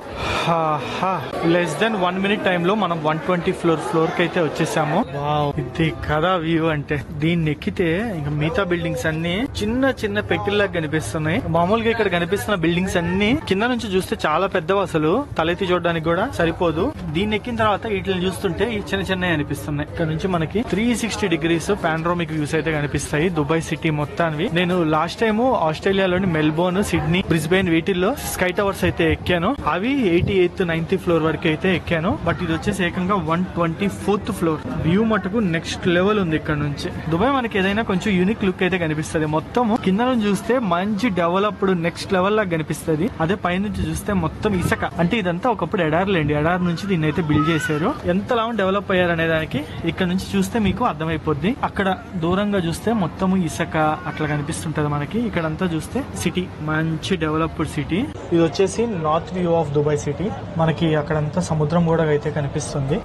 లెస్ దెన్ 1 minute టైమ్ లో మనం 120 ఫ్లోర్ కి అయితే వచ్చేసాము. వావ్, ఇది కదా వ్యూ అంటే. దీన్ని ఎక్కితే ఇంకా మిగతా బిల్డింగ్స్ అన్ని చిన్న చిన్న పెట్టిల్లాగా కనిపిస్తున్నాయి. మామూలుగా ఇక్కడ కనిపిస్తున్న బిల్డింగ్స్ అన్ని కింద నుంచి చూస్తే చాలా పెద్దవి, అసలు తలెత్తి చూడడానికి కూడా సరిపోదు. దీన్ని ఎక్కిన తర్వాత వీటిని చూస్తుంటే ఈ చిన్న చిన్నవి అనిపిస్తున్నాయి. ఇక్కడ నుంచి మనకి 360 degrees పానోరమిక్ వ్యూస్ అయితే కనిపిస్తాయి దుబాయ్ సిటీ మొత్తాన్ని. నేను లాస్ట్ టైం ఆస్ట్రేలియాలోని మెల్బోర్న్, సిడ్నీ, బ్రిస్బెయిన్ వీటిల్లో స్కై టవర్స్ అయితే ఎక్కాను. అవి 88th 90th ఫ్లోర్ వరకు అయితే ఎక్కాను. బట్ ఇది వచ్చేసి ఏకంగా 124th ఫ్లోర్. వ్యూ మటుకు నెక్స్ట్ లెవెల్ ఉంది ఇక్కడ నుంచి. దుబాయ్ మనకి ఏదైనా కొంచెం యూనిక్ లుక్ అయితే కనిపిస్తుంది. మొత్తం కింద నుంచి చూస్తే మంచి డెవలప్డ్ నెక్స్ట్ లెవెల్ లాగా కనిపిస్తుంది. అదే పైనుంచి చూస్తే మొత్తం ఇసుక. అంటే ఇదంతా ఒకప్పుడు ఎడార్లేండి, ఎడార్ నుంచి దీన్ని అయితే బిల్డ్ చేశారు. ఎంతలా డెవలప్ అయ్యారు అనే దానికి ఇక్కడ నుంచి చూస్తే మీకు అర్థమైపోద్ది. అక్కడ దూరంగా చూస్తే మొత్తం ఇసుక అట్లా కనిపిస్తుంటది మనకి. ఇక్కడంతా చూస్తే సిటీ, మంచి డెవలప్డ్ సిటీ. ఇది వచ్చేసి north view of Dubai city. మనకి అక్కడంతా సముద్రం కూడా అయితే కనిపిస్తుంది.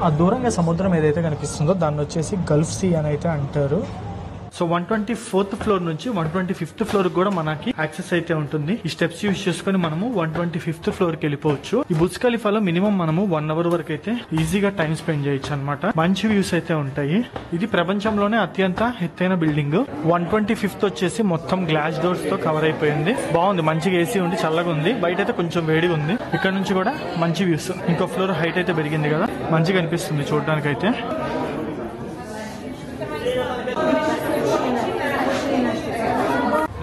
ఆ దూరంగా సముద్రం ఏదైతే కనిపిస్తుందో దాన్ని వచ్చేసి గల్ఫ్ సీ అని అయితే అంటారు. సో 124th ఫ్లోర్ నుంచి 125th ఫ్లోర్ కూడా మనకి యాక్సెస్ అయితే ఉంటుంది. ఈ స్టెప్స్ యూజ్ చేసుకుని మనము 125th ఫ్లోర్ కి వెళ్ళిపోవచ్చు. ఈ బుర్జ్ ఖలీఫాలో మినిమం మనము 1 hour వరకు అయితే ఈజీగా టైం స్పెండ్ చేయొచ్చు అనమాట. మంచి వ్యూస్ అయితే ఉంటాయి. ఇది ప్రపంచంలోనే అత్యంత ఎత్తైన బిల్డింగ్. 125th వచ్చేసి మొత్తం గ్లాస్ డోర్స్ తో కవర్ అయిపోయింది. బాగుంది, మంచిగా ఏసీ ఉంది, చల్లగా ఉంది. బయట అయితే కొంచెం వేడిగా ఉంది. ఇక్కడ నుంచి కూడా మంచి వ్యూస్. ఇంకో ఫ్లోర్ హైట్ అయితే పెరిగింది కదా, మంచిగా అనిపిస్తుంది చూడడానికి అయితే.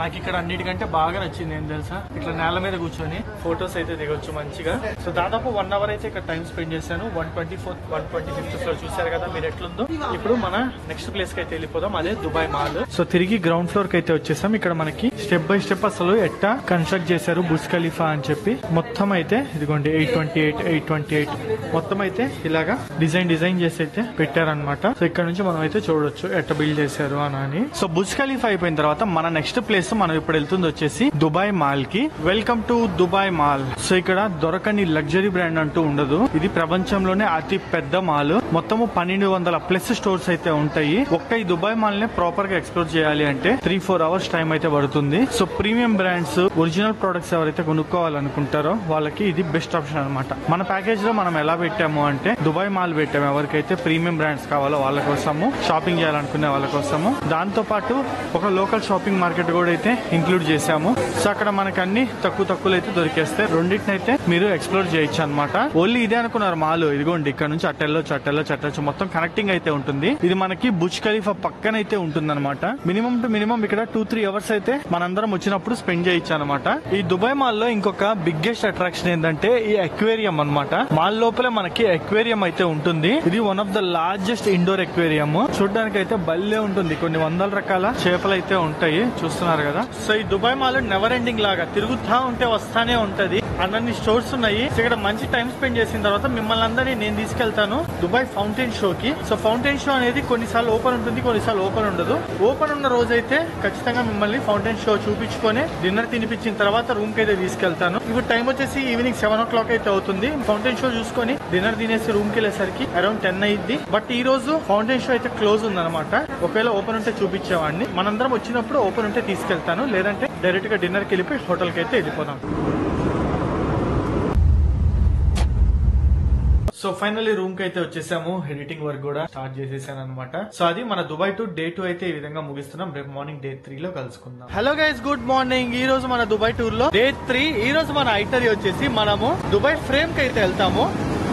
నాకు ఇక్కడ అన్నిటికంటే బాగా నచ్చింది ఏం తెలుసా, ఇట్లా నేల మీద కూర్చొని ఫొటోస్ అయితే దిగొచ్చు మంచిగా. సో దాదాపు 1 hour అయితే ఇక్కడ టైం స్పెండ్ చేశాను. 124th 125th ఫ్లోర్ చూసారు కదా మీరు ఎట్లుందో. ఇప్పుడు మన నెక్స్ట్ ప్లేస్ కి అయితే వెళ్ళిపోదాం, అదే దుబాయ్ మాల్. సో తిరిగి గ్రౌండ్ ఫ్లోర్ కి అయితే వచ్చేసాం. ఇక్కడ మనకి స్టెప్ బై స్టెప్ అసలు ఎట్టా కన్స్ట్రక్ట్ చేశారు బుర్జ్ ఖలీఫా అని చెప్పి మొత్తం అయితే ఇదిగోండి 828 మొత్తం అయితే ఇలాగా డిజైన్ చేసి అయితే పెట్టారనమాట. సో ఇక్కడ నుంచి మనం అయితే చూడొచ్చు ఎట్ట బిల్డ్ చేశారు అని. సో బుర్జ్ ఖలీఫా అయిపోయిన తర్వాత మన నెక్స్ట్ ప్లేస్ మనం ఇప్పుడు వెళ్తుంది వచ్చేసి దుబాయ్ మాల్ కి. Welcome to Dubai mall. So ఇక్కడ దొరకని లగ్జరీ బ్రాండ్ అంటూ ఉండదు. ఇది ప్రపంచంలోనే అతి పెద్ద మాల్. మొత్తము 1200+ స్టోర్స్ అయితే ఉంటాయి. ఒక్క ఈ దుబాయ్ మాల్ ని ప్రాపర్ గా ఎక్స్ప్లోర్ చేయాలి అంటే 3-4 అవర్స్ టైం అయితే పడుతుంది. So premium brands, original products ఎవరైతే కొనుక్కోవాలనుకుంటారో వాళ్ళకి ఇది బెస్ట్ ఆప్షన్ అనమాట. మన ప్యాకేజ్ లో మనం ఎలా పెట్టాము అంటే దుబాయ్ మాల్ పెట్టాము. ఎవరికైతే ప్రీమియం బ్రాండ్స్ కావాలో వాళ్ళ కోసము, షాపింగ్ చేయాలనుకునే వాళ్ళ కోసము. దాంతో పాటు ఒక లోకల్ షాపింగ్ మార్కెట్ కూడా అయితే ఇంక్లూడ్ చేశాము. సో అక్కడ మనకి అన్ని తక్కువలో అయితే దొరికేస్తే రెండింటిని అయితే మీరు ఎక్స్ప్లోర్ చేయొచ్చు అనమాట. ఓన్లీ ఇదే అనుకున్నారు మాల్. ఇదిగోండి ఇక్కడ నుంచి అట్టెళ్ళొచ్చు మొత్తం కనెక్టింగ్ అయితే ఉంటుంది. ఇది మనకి బుర్జ్ ఖలీఫా పక్కన అయితే ఉంటుంది అనమాట. మినిమం టు మినిమం ఇక్కడ 2-3 అవర్స్ అయితే మనందరం వచ్చినప్పుడు స్పెండ్ చేయొచ్చు అనమాట. ఈ దుబాయ్ మాల్ లో ఇంకొక బిగ్గెస్ట్ అట్రాక్షన్ ఏంటంటే ఈ అక్వేరియం అనమాట. మాల్ లోపలే మనకి అక్వేరియం అయితే ఉంటుంది. ఇది one of the largest indoor aquarium. చూడడానికి అయితే భలే ఉంటుంది. కొన్ని వందల రకాల చేపలు అయితే ఉంటాయి, చూస్తున్నారు కదా. సో ఈ దుబాయ్ మాల్ నెవర్ ఎండింగ్ లాగా తిరుగుతా ఉంటే వస్తానే ఉంటది. అన్ని స్టోర్స్ ఉన్నాయి. ఇక్కడ మంచి టైం స్పెండ్ చేసిన తర్వాత మిమ్మల్ని అందరినీ నేను తీసుకెళ్తాను దుబాయ్ ఫౌంటైన్ షో కి. సో ఫౌంటైన్ షో అనేది కొన్నిసార్లు ఓపెన్ ఉంటుంది, కొన్నిసార్లు ఓపెన్ ఉండదు. ఓపెన్ ఉన్న రోజు అయితే ఖచ్చితంగా మిమ్మల్ని ఫౌంటైన్ షో చూపించుకొని డిన్నర్ తినిపించిన తర్వాత రూమ్ కి అయితే తీసుకెళ్తాను. ఇప్పుడు టైం వచ్చేసి ఈవినింగ్ 7 o'clock అయితే అవుతుంది. ఫౌంటైన్ షో చూసుకొని డిన్నర్ తినేసి రూమ్ కి వెళ్ళేసరికి అరౌండ్ 10 అయ్యింది. బట్ ఈ రోజు ఫౌంటైన్ షో అయితే క్లోజ్ ఉందన్నమాట. ఒకవేళ ఓపెన్ ఉంటే చూపించేవాడిని. మనందరం వచ్చినప్పుడు ఓపెన్ ఉంటే తీసుకెళ్తాను, లేదంటే డైరెక్ట్ గా డిన్నర్ కి వెళ్ళిపోయి హోటల్ కి అయితే వెళ్ళిపోదాం. సో ఫైనల్లీ రూమ్ కి అయితే వచ్చేసాము. ఎడిటింగ్ వర్క్ కూడా స్టార్ట్ చేసేసాను అనమాట. సో అది మన దుబాయ్ టు డే 2 అయితే ఈ విధంగా ముగిస్తున్నాం. రేపు మార్నింగ్ డే 3 లో కలుసుకుందాం. Hello guys, good morning. ఈ రోజు మన దుబాయ్ టూర్ లో డే 3. ఈ రోజు మన ఐటరీ వచ్చేసి మనము దుబాయ్ ఫ్రేమ్ కి అయితే వెళ్తాము.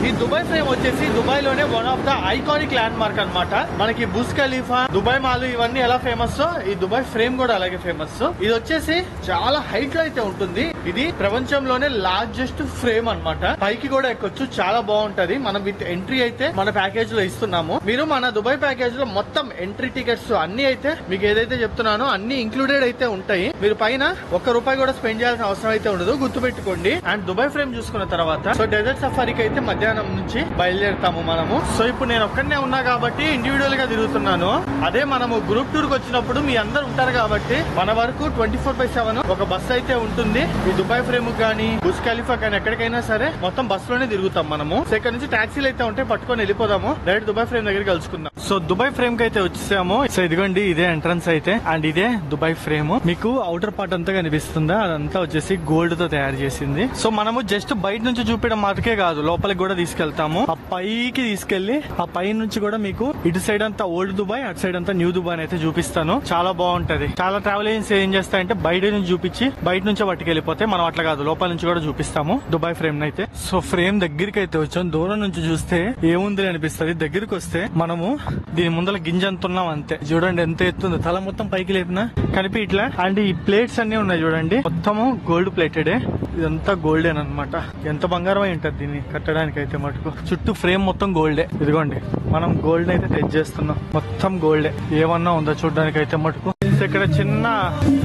ఈ దుబాయ్ ఫ్రేమ్ వచ్చేసి దుబాయ్ లోనే one of the iconic land mark అనమాట. మనకి బుర్జ్ ఖలీఫా, దుబాయ్ మాల్ ఇవన్నీ ఎలా ఫేమస్, ఈ దుబాయ్ ఫ్రేమ్ కూడా అలాగే ఫేమస్. ఇది వచ్చేసి చాలా హైట్ లో అయితే ఉంటుంది. ఇది ప్రపంచంలోనే లార్జెస్ట్ ఫ్రేమ్ అనమాట. పైకి కూడా ఎక్కొచ్చు, చాలా బాగుంటది. మనం విత్ ఎంట్రీ అయితే మన ప్యాకేజ్ లో ఇస్తున్నాము. మీరు మన దుబాయ్ ప్యాకేజ్ లో మొత్తం ఎంట్రీ టికెట్స్ అన్ని అయితే మీకు ఏదైతే చెప్తున్నానో అన్ని ఇంక్లూడెడ్ అయితే ఉంటాయి. మీరు పైన ₹1 కూడా స్పెండ్ చేయాల్సిన అవసరం అయితే ఉండదు, గుర్తుపెట్టుకోండి. అండ్ దుబాయ్ ఫ్రేమ్ చూసుకున్న తర్వాత సో డెజర్ట్ సఫారీకి అయితే మధ్యాహ్నం నుంచి బయలుదేరుతాము మనము. సో ఇప్పుడు నేను ఒక్కడనే ఉన్నా కాబట్టి ఇండివిజువల్ గా తిరుగుతున్నాను. అదే మనము గ్రూప్ టూర్ కి వచ్చినప్పుడు మీ అందరు ఉంటారు కాబట్టి మన వరకు 24/7 ఒక బస్ అయితే ఉంటుంది. ఈ దుబాయ్ ఫ్రేమ్ కానీ బుర్జ్ ఖలీఫా కానీ ఎక్కడికైనా సరే మొత్తం బస్ లోనే తిరుగుతాం మనము. సో ఇక్కడ నుంచి టాక్సీలు అయితే ఉంటే పట్టుకొని వెళ్ళిపోదాము. డైరెక్ట్ దుబాయ్ ఫ్రేమ్ దగ్గరికి కలుసుకుందాం. సో దుబాయ్ ఫ్రేమ్ కి అయితే వచ్చేసాము. సో ఇదిగోండి ఇదే ఎంట్రన్స్ అయితే. అండ్ ఇదే దుబాయ్ ఫ్రేమ్. మీకు అవుటర్ పార్ట్ అంతా కనిపిస్తుందా? అదంతా వచ్చేసి గోల్డ్ తో తయారు చేసింది. సో మనము జస్ట్ బయట నుంచి చూపించడం మాత్రమే కాదు, లోపలికి కూడా తీసుకెళ్తాము. ఆ పైకి తీసుకెళ్లి ఆ పై నుంచి కూడా మీకు ఇటు సైడ్ అంతా ఓల్డ్ దుబాయ్, అటు సైడ్ అంతా న్యూ దుబాయ్ అయితే చూపిస్తాను. చాలా బాగుంటది. చాలా ట్రావెల్ ఏజెన్సీ ఏం చేస్తాయంటే బయట నుంచి చూపించి బయట నుంచి పట్టుకెళ్ళిపోతే మనం అట్లా కాదు, లోపల నుంచి కూడా చూపిస్తాము దుబాయ్ ఫ్రేమ్ అయితే. సో ఫ్రేమ్ దగ్గరికి అయితే వచ్చాం. దూరం నుంచి చూస్తే ఏముంది అనిపిస్తుంది. దగ్గరికి వస్తే మనము దీని ముందర గింజ ఎంత ఉన్నాం అంతే. చూడండి ఎంత ఎత్తుందో, తల మొత్తం పైకి లేపినా కనిపి ఇట్లా. అండ్ ఈ ప్లేట్స్ అన్ని ఉన్నాయి చూడండి, మొత్తము గోల్డ్ ప్లేటెడే. ఇదంతా గోల్డెన్ అనమాట. ఎంత బంగారం అయి ఉంటది దీన్ని కట్టడానికి అయితే మటుకు. చుట్టూ ఫ్రేమ్ మొత్తం గోల్డే. ఇదిగోండి మనం గోల్డ్ అయితే టచ్ చేస్తున్నాం, మొత్తం గోల్డే. ఏమన్నా ఉందా చూడడానికి అయితే మటుకు. ఇక్కడ చిన్న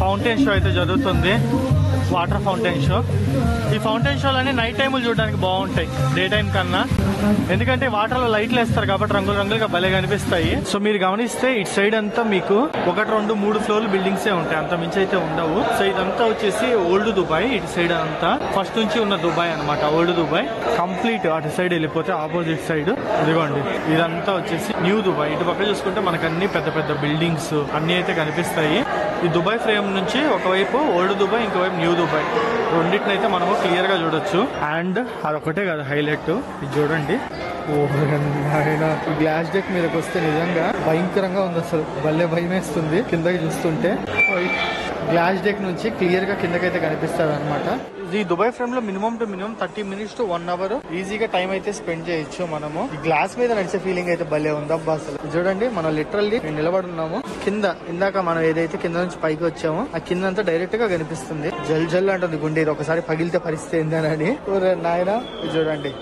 ఫౌంటైన్ షో అయితే జరుగుతుంది, వాటర్ ఫౌంటైన్ షో. ఈ ఫౌంటైన్ షోలన్నీ నైట్ టైములు చూడడానికి బాగుంటాయి డే టైం కన్నా. ఎందుకంటే వాటర్ లో లైట్లు వేస్తారు కాబట్టి రంగులు రంగులుగా భలే కనిపిస్తాయి. సో మీరు గమనిస్తే ఇటు సైడ్ అంతా మీకు 1, 2, 3 ఫ్లోర్లు బిల్డింగ్స్ ఉంటాయి, అంత మించి అయితే ఉండవు. సో ఇదంతా వచ్చేసి ఓల్డ్ దుబాయ్. ఇటు సైడ్ అంతా ఫస్ట్ నుంచి ఉన్న దుబాయ్ అనమాట, ఓల్డ్ దుబాయ్. కంప్లీట్ అటు సైడ్ వెళ్ళిపోతే ఆపోజిట్ సైడ్ ఇదిగోండి ఇదంతా వచ్చేసి న్యూ దుబాయ్. ఇటు పక్క చూసుకుంటే మనకు అన్ని పెద్ద పెద్ద బిల్డింగ్స్ అన్ని అయితే కనిపిస్తాయి. ఈ దుబాయ్ ఫ్రేమ్ నుంచి ఒకవైపు ఓల్డ్ దుబాయ్, ఇంకోవైపు న్యూ దుబాయ్, రెండింటిని అయితే మనము క్లియర్ గా చూడొచ్చు. అండ్ అదొకటే కాదు హైలైట్, ఇది చూడండి. గ్లాస్ డెక్ మీదకి వస్తే నిజంగా భయంకరంగా ఉంది, అసలు భలే భయం వేస్తుంది కిందకి చూస్తుంటే. గ్లాస్ డెక్ నుంచి క్లియర్ గా కిందకైతే కనిపిస్తుంది అనమాట. ఈ దుబాయ్ ఫ్రేమ్ లో minimum to minimum 30 minutes to 1 hour ఈజీగా టైం అయితే స్పెండ్ చేయొచ్చు మనము. ఈ గ్లాస్ మీద నడిచే ఫీలింగ్ అయితే భలే ఉందబ్బా అసలు. చూడండి మనం లిటరల్లీ నిలబడి ఉన్నాము కింద. ఇందాక మనం ఏదైతే కింద నుంచి పైకి వచ్చామో ఆ కింద అంతా డైరెక్ట్ గా కనిపిస్తుంది. జల్ జల్ అంటుంది గుండె, ఒకసారి పగిలితే పరిస్థితి ఏందని. నాయన చూడండి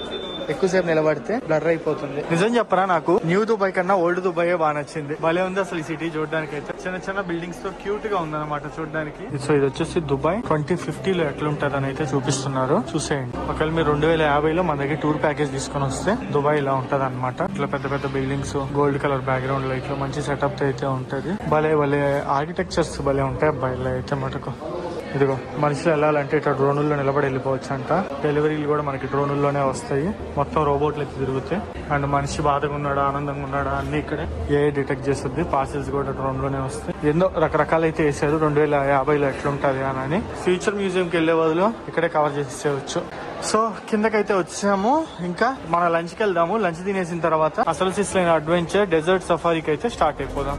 ఎక్కువసేపు నిలబడితే బ్లర్ అయిపోతుంది. నిజం చెప్పరా, నాకు న్యూ దుబాయ్ కన్నా ఓల్డ్ దుబాయ్ బాగా నచ్చింది. భలే ఉంది అసలు ఈ సిటీ చూడడానికి అయితే. చిన్న చిన్న బిల్డింగ్స్ తో క్యూట్ గా ఉంది అనమాట చూడడానికి. సో ఇది వచ్చేసి దుబాయ్ 2050 లో ఎట్లుంటది అని అయితే చూపిస్తున్నారు. చూసేయండి. ఒకవేళ మీరు 2050లో మన దగ్గర టూర్ ప్యాకేజ్ తీసుకొని వస్తే దుబాయ్ ఇలా ఉంటది అనమాట. ఇట్లా పెద్ద పెద్ద buildings, gold colour background light లో మంచి సెటప్ అయితే ఉంటది. భలే భలే ఆర్కిటెక్చర్స్ భలే ఉంటాయి అబ్బాయిలో అయితే మటుకు. ఇదిగో మనుషులు వెళ్ళాలంటే ఇట్లా డ్రోనుల్లో నిలబడి వెళ్ళిపోవచ్చు అంట. డెలివరీలు కూడా మనకి డ్రోనుల్లోనే వస్తాయి. మొత్తం రోబోట్లు అయితే తిరుగుతాయి. అండ్ మనిషి బాధగా ఉన్నాడా ఆనందంగా ఉన్నాడా అన్ని ఇక్కడే ఏ డిటెక్ట్ చేస్తుంది. పార్సెల్స్ కూడా డ్రోన్ లోనే వస్తాయి. ఎన్నో రకరకాలు అయితే వేసారు 2050లో ఎట్లుంటది అని. ఫ్యూచర్ మ్యూజియం కి వెళ్లే బదులు ఇక్కడే కవర్ చేసేయచ్చు. సో కిందకైతే వచ్చాము. ఇంకా మన లంచ్ కి వెళ్దాము. లంచ్ తినేసిన తర్వాత అసలు సిస్లైన అడ్వెంచర్ డెజర్ట్ సఫారీకి అయితే స్టార్ట్ అయిపోదాం.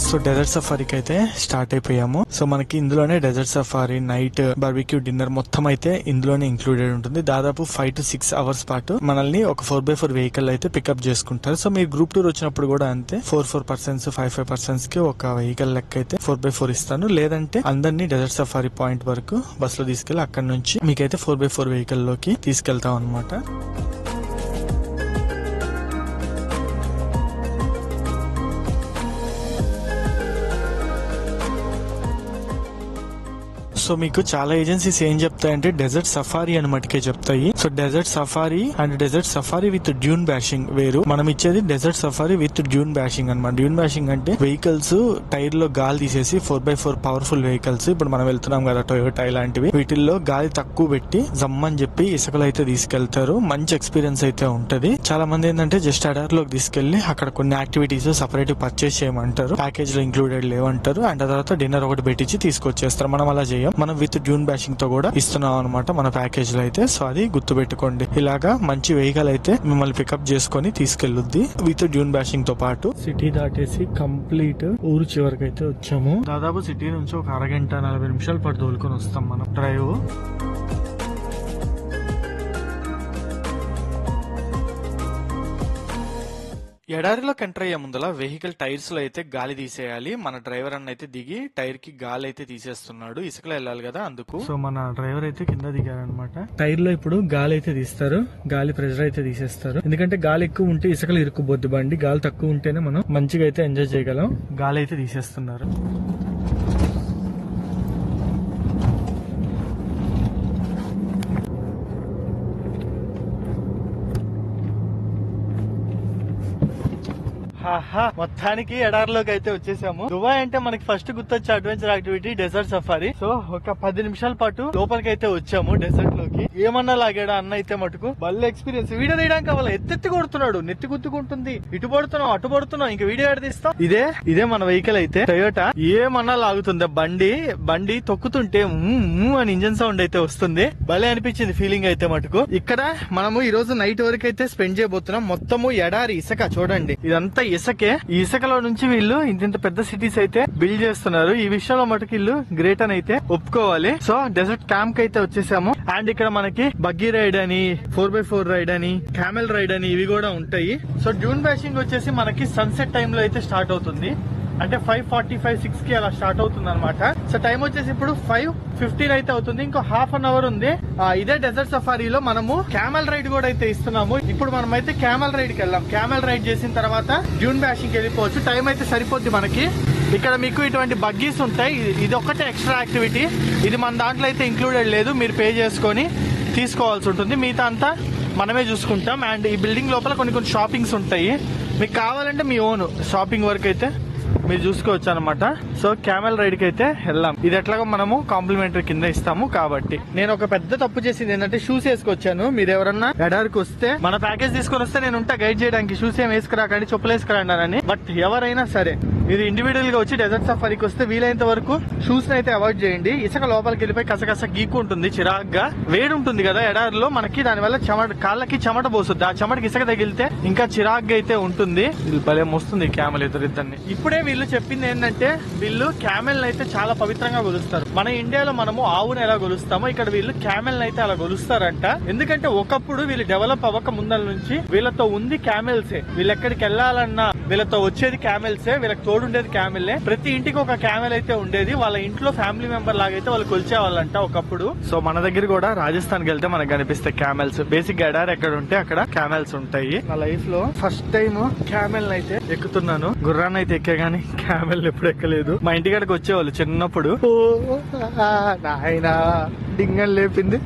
సో డెజర్ట్ సఫారీకి అయితే స్టార్ట్ అయిపోయాము. సో మనకి ఇందులోనే desert safari, night barbecue, dinner మొత్తం అయితే ఇందులోనే ఇంక్లూడెడ్ ఉంటుంది. దాదాపు 5 to 6 hours పాటు మనల్ని ఒక 4x4 వెహికల్ అయితే పికప్ చేసుకుంటారు. సో మీరు గ్రూప్ టూర్ వచ్చినప్పుడు కూడా అంతే 4 persons 5 persons కి ఒక వెహికల్ లెక్క అయితే 4x4 ఇస్తాను. లేదంటే అందరినీ డెజర్ట్ సఫారీ పాయింట్ వరకు బస్ లో తీసుకెళ్లి అక్కడ నుంచి మీకైతే 4x4 వెహికల్ లోకి తీసుకెళ్తాం అనమాట. సో మీకు చాలా ఏజెన్సీస్ ఏం చెప్తాయంటే డెజర్ట్ సఫారీ అని మటుకే చెప్తాయి. So desert safari and desert safari with dune bashing వేరు. మనం ఇచ్చేది desert safari with dune bashing అనమాట. డ్యూన్ బ్యాషింగ్ అంటే వెహికల్స్ టైర్ లో గాలి తీసేసి 4x4 పవర్ఫుల్ వెహికల్స్, ఇప్పుడు మనం వెళ్తున్నాం కదా టొయోటా ఇలాంటివి, వీటిల్లో గాలి తక్కువ పెట్టి జమ్మని చెప్పి ఇసుకలు అయితే తీసుకెళ్తారు. మంచి ఎక్స్పీరియన్స్ అయితే ఉంటది. చాలా మంది ఏంటంటే జస్ట్ అడార్ లోకి తీసుకెళ్లి అక్కడ కొన్ని యాక్టివిటీస్ సపరేట్ పర్చేస్ చేయమంటారు. ప్యాకేజ్ లో ఇంక్లూడెడ్ లేవంటారు. అండ్ ఆ తర్వాత డిన్నర్ ఒకటి పెట్టించి తీసుకొచ్చేస్తారు. మనం అలా చేయం. మనం విత్ డ్యూన్ బ్యాషింగ్ తో కూడా ఇస్తున్నాం అనమాట మన ప్యాకేజ్ లో అయితే. సో అది గుర్తు పెట్టుకోండి. ఇలాగా మంచి వెహికల్ అయితే మిమ్మల్ని పికప్ చేసుకుని తీసుకెళ్లుద్ది విత్ డ్యూన్ బ్యాషింగ్ తో పాటు. సిటీ దాటేసి కంప్లీట్ ఊరు చివరికి అయితే వచ్చాము. దాదాపు సిటీ నుంచి ఒక 1 గంట 40 నిమిషాలు పాటు తోలుకొని వస్తాం మనం డ్రైవ్. ఎడారిలోకి ఎంటర్ అయ్యే ముందల వెహికల్ టైర్స్ లో అయితే గాలి తీసేయాలి. మన డ్రైవర్ అన్న అయితే దిగి టైర్ కి గాలి అయితే తీసేస్తున్నాడు. ఇసుకలో వెళ్ళాలి కదా అందుకు. సో మన డ్రైవర్ అయితే కింద దిగారనమాట. టైర్ లో ఇప్పుడు గాలి అయితే తీస్తారు. గాలి ప్రెషర్ అయితే తీసేస్తారు. ఎందుకంటే గాలి ఎక్కువ ఉంటే ఇసుకలు ఇరుక్కుపోద్ది బండి. గాలి తక్కువ ఉంటేనే మనం మంచిగా అయితే ఎంజాయ్ చేయగలం. గాలి అయితే తీసేస్తున్నారు. మొత్తానికి ఎడారిలోకి అయితే వచ్చేసాము. దుబాయ్ అంటే మనకి ఫస్ట్ గుర్తొచ్చే adventure activity desert safari. So ఒక 10 నిమిషాల పాటు లోపలికి అయితే వచ్చాము డెజర్ట్ లోకి. ఏమన్నా లాగాడా అన్న అయితే మటుకు భలే ఎక్స్పీరియన్స్. వీడియో తీయడానికి అవ్వాలి. ఎత్తెత్తి కొడుతున్నాడు, నెత్తి గుర్తుకుంటుంది. ఇటు పడుతున్నాం అటు పడుతున్నాం. ఇంకా వీడియో ఎడ తీస్తాం. ఇదే మన వెహికల్ అయితే టొయోటా. ఏమన్నా లాగుతుంది బండి తొక్కుతుంటే అని ఇంజన్ సౌండ్ అయితే వస్తుంది. భలే అనిపించింది ఫీలింగ్ అయితే మటుకు. ఇక్కడ మనము ఈ రోజు నైట్ వరకు అయితే స్పెండ్ చేయబోతున్నాం. మొత్తము ఎడారి ఇసుక చూడండి. ఇదంతా ఇసుకే. ఈ ఇసుకలో నుంచి వీళ్ళు ఇంత పెద్ద సిటీస్ అయితే బిల్డ్ చేస్తున్నారు. ఈ విషయంలో మటుకు వీళ్ళు గ్రేట్ అని అయితే ఒప్పుకోవాలి. సో డెజర్ట్ క్యాంప్ కి అయితే వచ్చేసాము. అండ్ ఇక్కడ మనకి బగ్గీ రైడ్ అని, 4x4 రైడ్ అని, క్యామెల్ రైడ్ అని ఇవి కూడా ఉంటాయి. సో డ్యూన్ బ్యాషింగ్ వచ్చేసి మనకి సన్సెట్ టైమ్ లో అయితే స్టార్ట్ అవుతుంది. అంటే 5:45, 6 కి అలా స్టార్ట్ అవుతుంది అనమాట. సో టైం వచ్చేసి ఇప్పుడు 5:15 అయితే అవుతుంది. ఇంకో హాఫ్ అన్ అవర్ ఉంది. ఇదే డెజర్ట్ సఫారీలో మనము క్యామెల్ రైడ్ కూడా అయితే ఇస్తున్నాము. ఇప్పుడు మనం అయితే క్యామెల్ రైడ్ కి వెళ్ళాం. క్యామెల్ రైడ్ చేసిన తర్వాత డ్యూన్ బ్యాషింగ్ వెళ్ళిపోవచ్చు. టైం అయితే సరిపోద్ది మనకి. ఇక్కడ మీకు ఇటువంటి బగ్గీస్ ఉంటాయి. ఇది ఒకటే ఎక్స్ట్రా యాక్టివిటీ. ఇది మన దాంట్లో అయితే ఇంక్లూడెడ్ లేదు. మీరు పే చేసుకొని తీసుకోవాల్సి ఉంటుంది. మిగతా అంతా మనమే చూసుకుంటాం. అండ్ ఈ బిల్డింగ్ లోపల కొన్ని షాపింగ్స్ ఉంటాయి. మీకు కావాలంటే మీ ఓన్ షాపింగ్ వరకు అయితే మీరు చూసుకోవచ్చు అనమాట. సో క్యామెల్ రైడ్ కి అయితే వెళ్ళాం. ఇది ఎట్లాగో మనము కాంప్లిమెంటరీ కింద ఇస్తాము కాబట్టి. నేను ఒక పెద్ద తప్పు చేసింది ఏంటంటే షూస్ వేసుకొచ్చాను. మీరు ఎవరన్నా ఎడారికి వస్తే మన ప్యాకేజ్ తీసుకొని వస్తే నేను ఉంటా గైడ్ చేయడానికి. షూస్ ఏం వేసుకురాకండి, చెప్పులు వేసుకురండి అని. బట్ ఎవరైనా సరే మీరు ఇండివిజువల్ గా వచ్చి డెజర్ట్ సఫారీకి వస్తే వీలైనంత వరకు షూస్ అయితే అవాయిడ్ చేయండి. ఇసుక లోపలికి వెళ్ళిపోయి కసకస గీక్కుంటుంది, చిరాగ్గా వేడి ఉంటుంది కదా ఎడారిలో మనకి. దానివల్ల కాళ్ళకి చెమట పోస్తుంది. ఆ చెమటకి ఇసుక తగిలితే ఇంకా చిరాగ్గా అయితే ఉంటుంది. భలే మోస్తుంది క్యామెల్ ఇద్దరిద్దరిని. ఇప్పుడే వీళ్ళు చెప్పింది ఏంటంటే వీళ్ళు క్యామెల్ అయితే చాలా పవిత్రంగా కొలుస్తారు. మన ఇండియాలో మనము ఆవును ఎలా కొలుస్తామో ఇక్కడ వీళ్ళు క్యామెల్ అయితే అలా కొలుస్తారంట. ఎందుకంటే ఒకప్పుడు వీళ్ళు డెవలప్ అవ్వక ముందల నుంచి వీళ్ళతో ఉంది క్యామెల్సే. వీళ్ళు ఎక్కడికి వెళ్ళాలన్నా వీళ్ళతో వచ్చేది క్యామెల్సే. వీళ్ళకి తోడు ఉండేది క్యామెల్. ప్రతి ఇంటికి ఒక క్యామెల్ అయితే ఉండేది. వాళ్ళ ఇంట్లో ఫ్యామిలీ మెంబర్ లాగైతే వాళ్ళు కొలిచేవాళ్ళంట ఒకప్పుడు. సో మన దగ్గర కూడా రాజస్థాన్ కి వెళ్తే మనకు కనిపిస్తాయి క్యామెల్స్. బేసిక్ ఎడార్ ఎక్కడ ఉంటే అక్కడ క్యామెల్స్ ఉంటాయి. నా లైఫ్ లో ఫస్ట్ టైం క్యామెల్ అయితే ఎక్కుతున్నాను. గుర్రాన్ని అయితే ఎక్కే గానీ క్యామెల్ ఎప్పుడు ఎక్కలేదు. మా ఇంటికాడికి వచ్చేవాళ్ళు చిన్నప్పుడు. నాయనా డింగన్ లేపింది.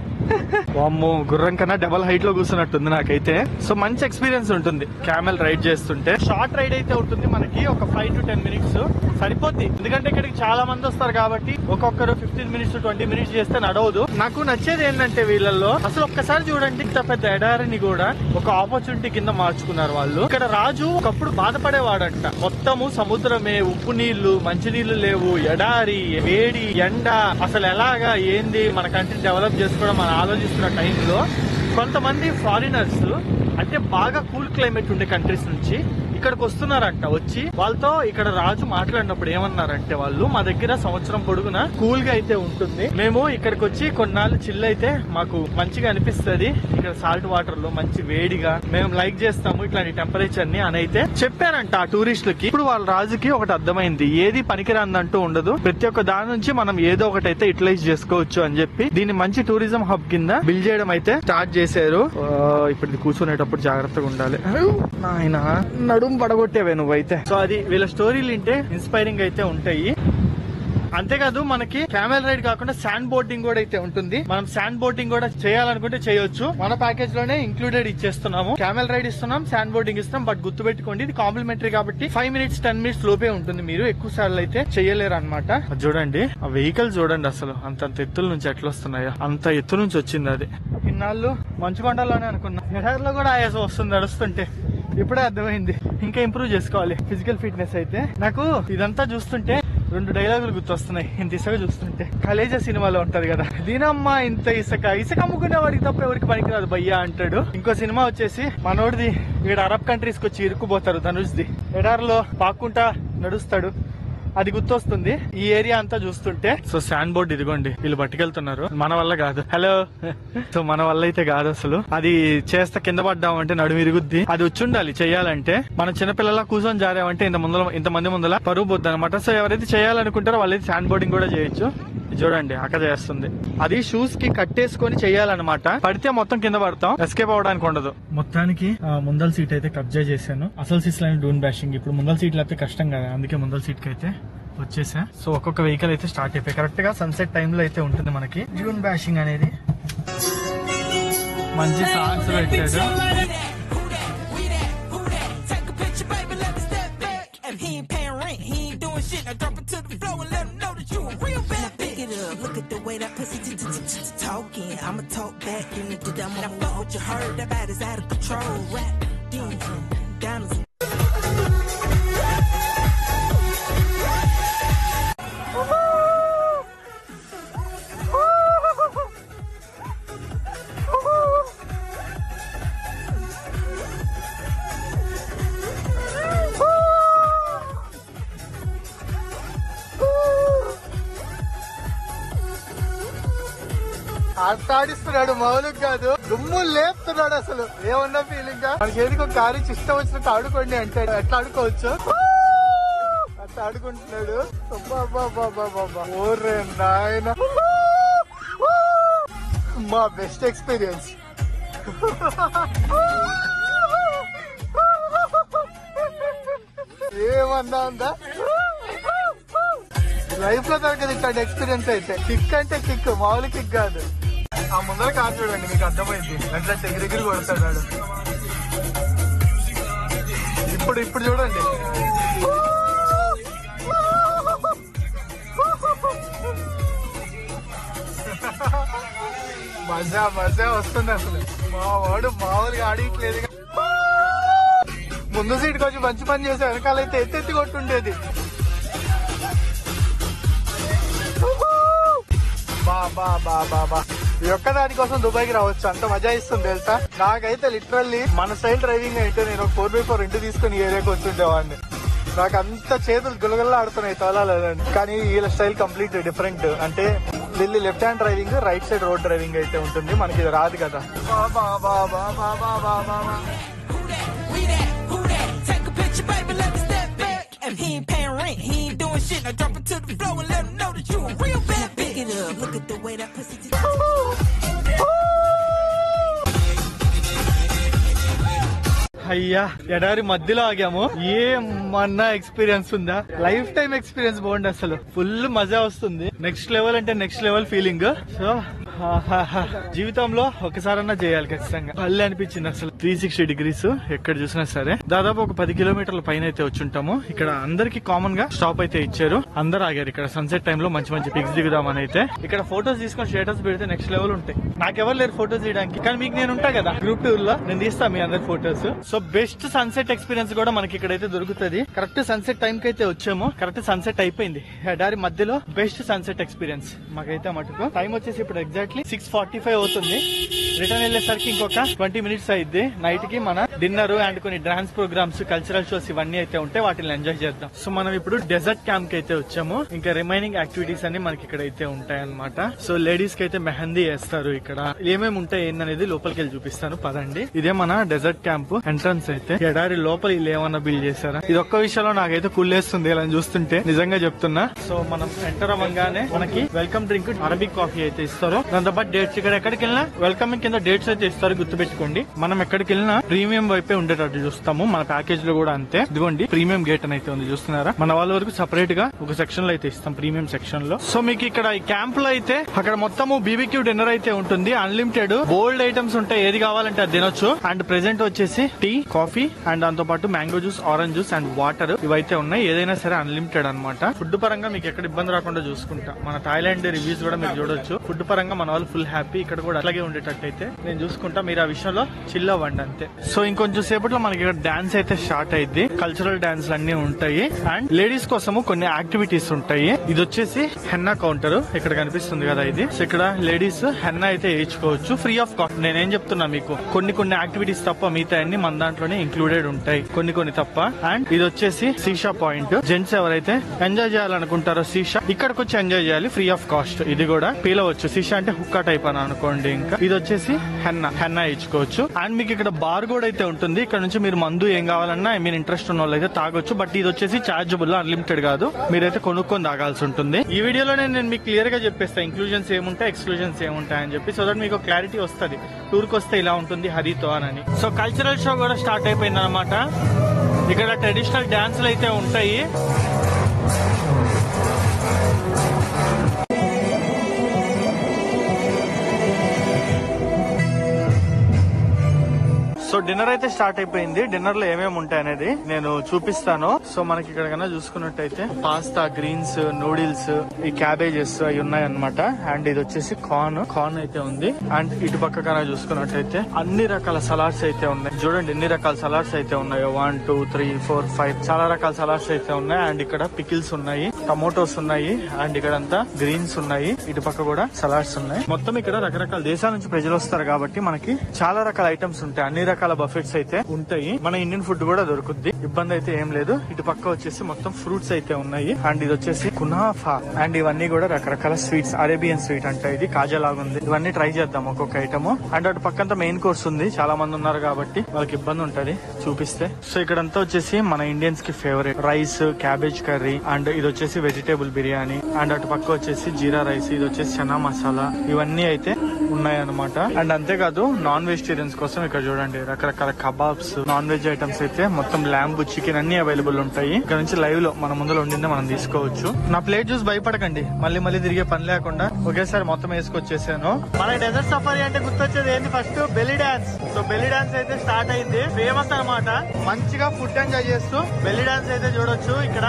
వామ్మో, గుర్రం కన్నా డబల్ హైట్ లో కూర్చున్నట్టుంది నాకైతే. సో మంచి ఎక్స్పీరియన్స్ ఉంటుంది క్యామెల్ రైడ్ చేస్తుంటే. షార్ట్ రైడ్ అయితే ఉంటుంది మనకి, ఒక 5 to 10 minutes సరిపోద్ది. ఎందుకంటే ఇక్కడికి చాలా మంది వస్తారు కాబట్టి ఒక్కొక్కరు 15 minutes to 20 minutes చేస్తే నడవదు. నాకు నచ్చేది ఏంటంటే వీళ్ళల్లో అసలు ఒక్కసారి చూడండి, ఇంత పెద్ద ఎడారిని కూడా ఒక ఆపర్చునిటీ కింద మార్చుకున్నారు వాళ్ళు. ఇక్కడ రాజు ఒకప్పుడు బాధపడేవాడంట. మొత్తము సముద్రమే, ఉప్పు నీళ్లు, మంచి నీళ్లు లేవు, ఎడారి, వేడి, ఎండ, అసలు ఎలాగా ఏంది మన కంట్రీ డెవలప్ చేసుకోవడం మనం ఆలోచిస్తున్న టైంలో కొంతమంది ఫారినర్స్ అంటే బాగా కూల్ క్లైమేట్ ఉండే కంట్రీస్ నుంచి ఇక్కడికి వస్తున్నారంట. వచ్చి వాళ్ళతో ఇక్కడ రాజు మాట్లాడినప్పుడు ఏమన్నారంటే, వాళ్ళు మా దగ్గర సంవత్సరం పొడుగున కూల్ గా అయితే ఉంటుంది, మేము ఇక్కడికి వచ్చి కొన్నాళ్ళు చిల్ అయితే మాకు మంచిగా అనిపిస్తుంది, ఇక్కడ సాల్ట్ వాటర్ లో మంచి వేడిగా మేము లైక్ చేస్తాము ఇట్లాంటి టెంపరేచర్ ని అని అయితే చెప్పారంట ఆ టూరిస్టులకి. ఇప్పుడు వాళ్ళ రాజుకి ఒకటి అర్థమైంది, ఏది పనికిరాందంటూ ఉండదు, ప్రతి ఒక్క దాని నుంచి మనం ఏదో ఒకటి అయితే యూటిలైజ్ చేసుకోవచ్చు అని చెప్పి దీన్ని మంచి టూరిజం హబ్ కింద బిల్డ్ చేయడం అయితే స్టార్ట్ చేశారు. ఇప్పుడు కూర్చునేటప్పుడు జాగ్రత్తగా ఉండాలి. నాయన నడుము పడగొట్టేవే నువ్వైతే. సో అది వీళ్ళ స్టోరీలు వింటే ఇన్స్పైరింగ్ అయితే ఉంటాయి. అంతేకాదు మనకి క్యామెల్ రైడ్ కాకుండా శాండ్ బోటింగ్ కూడా అయితే ఉంటుంది. మనం శాండ్ బోటింగ్ కూడా చేయాలనుకుంటే చేయొచ్చు. మన ప్యాకేజ్ లోనే ఇంక్లూడెడ్ ఇచ్చేస్తున్నాము. క్యామెల్ రైడ్ ఇస్తున్నాం, శాండ్ బోటింగ్ ఇస్తున్నాం. బట్ గుర్తుపెట్టుకోండి, ఇది కాంప్లిమెంటరీ కాబట్టి 5 minutes 10 minutes లోపే ఉంటుంది. మీరు ఎక్కువ సార్లు అయితే చేయలేరు అనమాట. చూడండి ఆ వెహికల్ చూడండి, అసలు అంతంత ఎత్తుల నుంచి ఎట్లా వస్తున్నాయో, అంత ఎత్తు నుంచి వచ్చింది అది. ఇన్నాళ్ళు మంచుకొండలోనే అనుకున్నా, ఎడారిలో కూడా ఆయాసం వస్తుంది నడుస్తుంటే. ఇప్పుడే అర్థమైంది, ఇంకా ఇంప్రూవ్ చేసుకోవాలి ఫిజికల్ ఫిట్నెస్ అయితే. నాకు ఇదంతా చూస్తుంటే 2 డైలాగులు గుర్తొస్తున్నాయి ఇంత ఇసుక చూస్తుంటే. కలేజా సినిమాలో ఉంటది కదా, దీనమ్మా ఇంత ఇసుక అమ్ముకునే వాడికి తప్ప ఎవరికి పనికిరాదు భయ్యా అంటాడు. ఇంకో సినిమా వచ్చేసి మనోడిది, వీడు అరబ్ కంట్రీస్ కి వచ్చి ఇరుక్కుపోతారు ధనుష్ది, ఎడార్లో పాక్కుంటా నడుస్తాడు, అది గుర్తొస్తుంది ఈ ఏరియా అంతా చూస్తుంటే. సో శాండ్ బోర్డ్ ఇదిగోండి, వీళ్ళు పట్టుకెళ్తున్నారు. మన వల్ల కాదు, హలో సో మన వల్ల అయితే కాదు అసలు. అది చేస్తే కింద పడ్డామంటే నడుము ఇరుగుద్ది. అది వచ్చి ఉండాలి చేయాలంటే. మనం చిన్నపిల్లలా కూర్చొని జారామంటే ఇంత మంది ముందర పరుగు పోద్ది అనమాట. సో ఎవరైతే చేయాలనుకుంటారో వాళ్ళైతే శాండ్ బోర్డింగ్ కూడా చేయొచ్చు. చూడండి అక్క చేస్తుంది. అది షూస్ కి కట్టేసుకొని చెయ్యాలన్నమాట. పడితే మొత్తం కింద పడతాం, ఎస్కేప్ అవడానికి ఉండదు. మొత్తానికి ముందల సీట్ అయితే కబ్జా చేశాను. అసలు సీట్స్ లో డూన్ బ్యాషింగ్. ఇప్పుడు ముందల సీట్లు అయితే కష్టం కదా, అందుకే ముందల సీట్ కి అయితే వచ్చేసా. సో ఒక్కొక్క వెహికల్ అయితే స్టార్ట్ అయిపోయి కరెక్ట్ గా సన్సెట్ టైమ్ లో అయితే ఉంటుంది మనకి డూన్ బ్యాషింగ్ అనేది. మంచి సాంగ్స్ పెట్టాడు. Look at the way that pussy talking. I'ma talk back. You need to dumb on what you heard. That bad is out of control. Rap, down. ఆడిస్తున్నాడు, మౌలిక కాదు, దుమ్ములు లేపుతున్నాడు. అసలు ఏమన్నా ఫీలింగ్. మనకి ఏది ఒక కారు ఇష్టం వచ్చినట్టు ఆడుకోండి అంటే ఎట్లా ఆడుకోవచ్చు, అట్లా ఆడుకుంటున్నాడు. ఓరే నాయన, మా బెస్ట్ ఎక్స్పీరియన్స్. ఏమన్నా ఉందా లైఫ్ లో దొరకదు ఇట్లాంటి ఎక్స్పీరియన్స్ అయితే. కిక్ అంటే కిక్, మామూలు కిక్ కాదు. ఆ ముందర కాదు చూడండి, మీకు అర్థమైంది. వెంటనే ఎగిరెగిరి కొడతాడు. ఇప్పుడు చూడండి, మజా వస్తుంది అసలు. మా వాడు మామూలుగా ఆడిట్లేదు. ముందు సీట్ కొంచెం మంచి పని చేసే, వెనకాలైతే ఎత్తి కొట్టుండేది. బాబా ఈ ఒక్క దానికోసం దుబాయ్కి రావచ్చు, అంత మజా ఇస్తుంది తెలుసా. నాకైతే లిటరల్లీ మన స్టైల్ డ్రైవింగ్ అయితే నేను 4x4 ఇంటి తీసుకుని ఏరియాకి వచ్చుండేవాడిని. నాకు అంత చేతులు గులగల్లా ఆడుతున్నాయి తోలాలేదండి. కానీ వీళ్ళ స్టైల్ కంప్లీట్ డిఫరెంట్. అంటే Delhi left hand driving, right side road driving అయితే ఉంటుంది. మనకి ఇది రాదు కదా. Take a picture, baby, let me step back. And he ain't paying rent. rent. He ain't doing shit. Now drop it to the floor and let him know that you a real bad bitch. Pick it up. Look at the way that pussy. అయ్యా ఎడారి మధ్యలో ఆగాము. ఏమన్నా experience ఉందా? Life time experience బాగుంది. అసలు full మజా వస్తుంది. Next level అంటే నెక్స్ట్ లెవెల్ ఫీలింగ్. సో జీవితంలో ఒకసారన్నా చేయాలి ఖచ్చితంగా. పల్లె అనిపించింది అసలు. 360 degrees ఎక్కడ చూసినా సరే. దాదాపు ఒక 10 కిలోమీటర్ల పైన అయితే వచ్చుంటాము. ఇక్కడ అందరికి కామన్ గా స్టాప్ అయితే ఇచ్చారు. అందరు ఆగారు ఇక్కడ సన్సెట్ టైమ్ లో మంచి మంచి పిక్స్ దిగుదామని అయితే. ఇక్కడ ఫోటోస్ తీసుకొని స్టేటస్ పెడితే నెక్స్ట్ లెవెల్ ఉంటాయి. నాకెవరు లేరు ఫోటోస్ తీయడానికి, కానీ మీకు నేను ఉంటా కదా గ్రూప్ టూర్ లో, నేను తీస్తా మీ అందరి photos. So best sunset experience కూడా మనకి ఇక్కడైతే దొరుకుతుంది. కరెక్ట్ సన్సెట్ టైం కి అయితే వచ్చాము. కరెక్ట్ సన్సెట్ అయిపోయింది. ఎడారి మధ్యలో బెస్ట్ సన్సెట్ ఎక్స్పీరియన్స్ మాకైతే మటుకు. టైం వచ్చేసి ఇప్పుడు ఎగ్జాక్ట్లీ 6:45 అవుతుంది. రిటర్న్ వెళ్లేసరికి ఇంకొక 20 minutes అయింది. నైట్ కి మన డిన్నర్ అండ్ కొన్ని డాన్స్ ప్రోగ్రామ్స్, కల్చరల్ షోస్ ఇవన్నీ అయితే ఉంటాయి. వాటిని ఎంజాయ్ చేద్దాం. సో మనం ఇప్పుడు డెజర్ట్ క్యాంప్ కి అయితే వచ్చాము. ఇంకా రిమైనింగ్ యాక్టివిటీస్ అన్ని మనకి ఇక్కడ అయితే ఉంటాయి అనమాట. సో లేడీస్ కి అయితే మెహందీ వేస్తారు. ఇక్కడ ఏమేమి ఉంటాయి ఏందనేది లోపలికి వెళ్ళి చూపిస్తాను పదండి. ఇదే మన డెజర్ట్ క్యాంప్ ఎంట్రన్స్ అయితే. ఎడారి లోపల వీళ్ళు ఏమన్నా బిల్డ్ చేశారా? ఇది ఒక్క విషయంలో నాకైతే కుళ్ళేస్తుంది ఇలా చూస్తుంటే, నిజంగా చెప్తున్నా. సో మనం ఎంటర్ అవ్వగానే మనకి వెల్కమ్ డ్రింక్ అరబిక్ కాఫీ అయితే ఇస్తారు. దాంతో పాటు డేట్స్, ఇక్కడ ఎక్కడికి వెళ్ళినా వెల్కమింగ్ కింద డేట్స్ అయితే ఇస్తారు, గుర్తుపెట్టుకోండి. మనం ఎక్కడికి వెళ్ళినా ప్రీమియం వైపే ఉండేటట్టు చూస్తాము. మన ప్యాకేజ్ లో కూడా అంతే. ఇదిగోండి ప్రీమియం గేట్ అని అయితే ఉంది, చూస్తున్నారా? మన వాళ్ళ వరకు సెపరేట్ గా ఒక సెక్షన్ లో అయితే ఇస్తాం, ప్రీమియం సెక్షన్ లో. సో మీకు ఇక్కడ ఈ క్యాంప్ లో అయితే అక్కడ మొత్తము బీబీక్యూ డిన్నర్ అయితే ఉంటుంది. అన్లిమిటెడ్ బోల్డ్ ఐటమ్స్ ఉంటాయి, ఏది కావాలంటే అది తినొచ్చు. అండ్ ప్రెసెంట్ వచ్చేసి టీ, కాఫీ అండ్ దాంతో పాటు mango juice, orange juice and water ఇవైతే ఉన్నాయి. ఏదైనా సరే అన్లిమిటెడ్ అనమాట. ఫుడ్ పరంగా మీకు ఎక్కడ ఇబ్బంది రాకుండా చూసుకుంటా. మన థాయిలాండ్ రివ్యూస్ కూడా మీరు చూడొచ్చు. ఫుడ్ పరంగా మన వాళ్ళు ఫుల్ హ్యాపీ. ఇక్కడ కూడా అట్లాగే ఉండేటట్టు అయితే నేను చూసుకుంటా. మీరు ఆ విషయంలో చిల్ అవ్వండి అంతే. సో ఇంకొంచెం సేపట్లో మనకి ఇక్కడ డాన్స్ అయితే స్టార్ట్ అయింది. కల్చరల్ డాన్స్ అన్ని ఉంటాయి. అండ్ లేడీస్ కోసము కొన్ని యాక్టివిటీస్ ఉంటాయి. ఇది వచ్చేసి హెన్నా కౌంటర్ ఇక్కడ కనిపిస్తుంది కదా ఇది. సో ఇక్కడ లేడీస్ హెన్నా అయితే వేయించుకోవచ్చు ఫ్రీ ఆఫ్ కాస్ట్. నేనేం చెప్తున్నా మీకు, కొన్ని యాక్టివిటీస్ తప్ప మిగతా అన్ని మన దాంట్లోనే ఇంక్లూడెడ్ ఉంటాయి, కొన్ని తప్ప. అండ్ ఇది వచ్చేసి సీషా పాయింట్. జెంట్స్ ఎవరైతే ఎంజాయ్ చేయాలనుకుంటారో సీషా, ఇక్కడికి వచ్చి ఎంజాయ్ చేయాలి ఫ్రీ ఆఫ్ కాస్ట్. ఇది కూడా పీలవచ్చు. సీషా అంటే హుక్కా టైప్ అని అనుకోండి. ఇంకా ఇది వచ్చేసి హెన్నా ఇచ్చుకోవచ్చు. అండ్ మీకు ఇక్కడ బార్ కూడా అయితే ఉంటుంది. ఇక్కడ నుంచి మీరు మందు ఏం కావాలన్నా మీరు ఇంట్రెస్ట్ ఉన్న వాళ్ళు అయితే తాగొచ్చు. బట్ ఇది వచ్చేసి చార్జబుల్, అన్లిమిటెడ్ కాదు. మీరైతే కొనుక్కొని తాగాల్సి ఉంటుంది. ఈ వీడియోలో నేను మీకు క్లియర్ గా చెప్పేస్తా ఇంక్లూజన్స్ ఏముంటాయి, ఎక్స్క్లూజన్స్ ఏముంటాయి అని చెప్పి. సో దట్ మీకు క్లారిటీ వస్తుంది. టూర్ కి వస్తే ఇలా ఉంటుంది హరితో అని. సో కల్చరల్ షో కూడా స్టార్ట్ అయిపోయింది అనమాట. ఇక్కడ ట్రెడిషనల్ డాన్సులు అయితే ఉంటాయి. సో డిన్నర్ అయితే స్టార్ట్ అయిపోయింది. డిన్నర్ లో ఏమేమి ఉంటాయి అనేది నేను చూపిస్తాను. సో మనకి ఇక్కడ కన్నా చూసుకున్నట్టయితే పాస్తా, గ్రీన్స్, నూడిల్స్, ఈ క్యాబేజెస్ అవి ఉన్నాయి అనమాట. అండ్ ఇది వచ్చేసి కార్న్ అయితే ఉంది. అండ్ ఇటు పక్క కన్నా చూసుకున్నట్టయితే అన్ని రకాల సలాడ్స్ అయితే ఉన్నాయి. చూడండి ఎన్ని రకాల సలాడ్స్ అయితే ఉన్నాయో. 1 2 3 4 5 చాలా రకాల సలాడ్స్ అయితే ఉన్నాయి. అండ్ ఇక్కడ పికిల్స్ ఉన్నాయి, టమోటోస్ ఉన్నాయి, అండ్ ఇక్కడ అంతా గ్రీన్స్ ఉన్నాయి. ఇటు పక్క కూడా సలాడ్స్ ఉన్నాయి. మొత్తం ఇక్కడ రకరకాల దేశాల నుంచి ప్రజలు వస్తారు కాబట్టి మనకి చాలా రకాల ఐటమ్స్ ఉంటాయి. అన్ని రకాల బఫెట్స్ అయితే ఉంటాయి. మన ఇండియన్ ఫుడ్ కూడా దొరుకుద్ది, ఇబ్బంది అయితే ఏం లేదు. ఇటు పక్క వచ్చేసి మొత్తం ఫ్రూట్స్ అయితే ఉన్నాయి. అండ్ ఇది వచ్చేసి కునాఫా. అండ్ ఇవన్నీ కూడా రకరకాల స్వీట్స్, అరేబియన్ స్వీట్ అంటే ఇది కాజా లాగా ఉంది. ఇవన్నీ ట్రై చేద్దాం ఒక్కొక్క ఐటమ్. అండ్ అటు పక్కంతా మెయిన్ కోర్స్ ఉంది. చాలా మంది ఉన్నారు కాబట్టి వాళ్ళకి ఇబ్బంది ఉంటది చూపిస్తే. సో ఇక్కడంతా వచ్చేసి మన ఇండియన్స్ కి favourite rice, cabbage curry, and ఇది వచ్చేసి వెజిటేబుల్ బిర్యానీ. అండ్ అటు పక్క వచ్చేసి జీరా రైస్, ఇది వచ్చేసి చనా మసాలా, ఇవన్నీ అయితే ఉన్నాయన్నమాట. అండ్ అంతేకాదు నాన్ వెజిటేరియన్స్ కోసం ఇక్కడ చూడండి రకరకాల కబాబ్స్, నాన్ వెజ్ ఐటమ్స్ అయితే మొత్తం ల్యాంబ్, చికెన్ అన్ని అవైలబుల్ ఉంటాయి. ఇక్కడ నుంచి లైవ్ లో మన ముందులో ఉండిందే మనం తీసుకోవచ్చు. నా ప్లేట్ చూసి భయపడకండి, మళ్ళీ తిరిగే పని లేకుండా ఒకేసారి మొత్తం వేసుకొచ్చేసాను. మన డెజర్ట్ సఫారీ అంటే గుర్తొచ్చేది ఏంటి? First belly dance. So belly dance అయితే స్టార్ట్ అయింది. ఫేమస్ అనమాట. మంచిగా ఫుడ్ ఎంజాయ్ చేస్తూ బెల్లీ డాన్స్ అయితే చూడొచ్చు ఇక్కడ.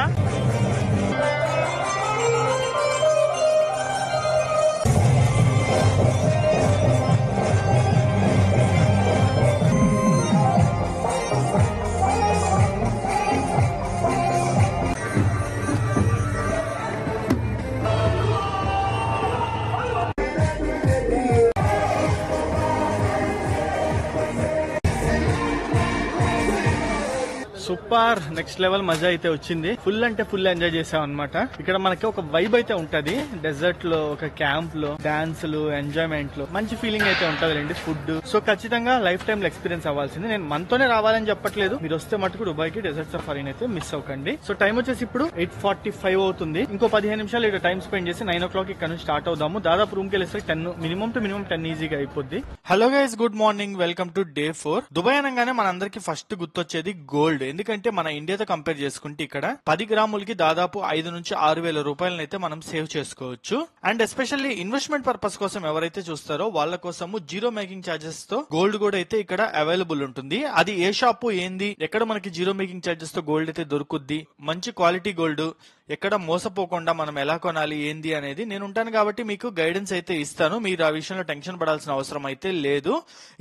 సో సూపర్ నెక్స్ట్ లెవెల్ మజా అయితే వచ్చింది. ఫుల్ అంటే ఫుల్ ఎంజాయ్ చేసాం అనమాట. ఇక్కడ మనకి ఒక వైబ్ అయితే ఉంటది. డెజర్ట్ లో ఒక క్యాంప్ లో డాన్సులు ఎంజాయ్మెంట్ లో మంచి ఫీలింగ్ అయితే ఉంటది రండి. ఫుడ్ సో ఖచ్చితంగా లైఫ్ టైమ్ లో ఎక్స్పీరియన్స్ అవ్వాల్సింది. నేను మనతోనే రావాలని చెప్పట్లేదు, మీరు వస్తే మటుకు దుబాయ్ కి డెజర్ట్ సఫారీని అయితే మిస్ అవ్వకండి. సో టైం వచ్చేసి ఇప్పుడు 8:45 అవుతుంది. ఇంకో 15 నిమిషాలు ఇక్కడ టైం స్పెండ్ చేసి 9 o'clock ఇక్కడ నుంచి స్టార్ట్ అవుదాము. దాదాపు రూమ్ కి వెళ్ళేసరికి 10 మినిమం 10 ఈజీగా అయిపోద్ది. Hello guys, good morning, welcome to day 4. Dubai అనగానే మనందరికి ఫస్ట్ గుర్తొచ్చేది గోల్డ్. ఎందుకంటే మన ఇండియాతో కంపేర్ చేసుకుంటే ఇక్కడ 10 గ్రాములకి దాదాపు 5 నుంచి 6,000 రూపాయలను అయితే మనం సేవ్ చేసుకోవచ్చు. అండ్ ఎస్పెషల్లీ ఇన్వెస్ట్మెంట్ పర్పస్ కోసం ఎవరైతే చూస్తారో వాళ్ళ కోసము జీరో మేకింగ్ చార్జెస్ తో గోల్డ్ కూడా అయితే ఇక్కడ అవైలబుల్ ఉంటుంది. అది ఏ షాపు ఏంది, ఎక్కడ మనకి జీరో మేకింగ్ చార్జెస్ తో గోల్డ్ అయితే దొరుకుద్ది, మంచి క్వాలిటీ గోల్డ్ ఎక్కడ మోసపోకుండా మనం ఎలా కొనాలి ఏంది అనేది నేను ఉంటాను కాబట్టి మీకు గైడెన్స్ అయితే ఇస్తాను. మీరు ఆ విషయంలో టెన్షన్ పడాల్సిన అవసరం అయితే లేదు.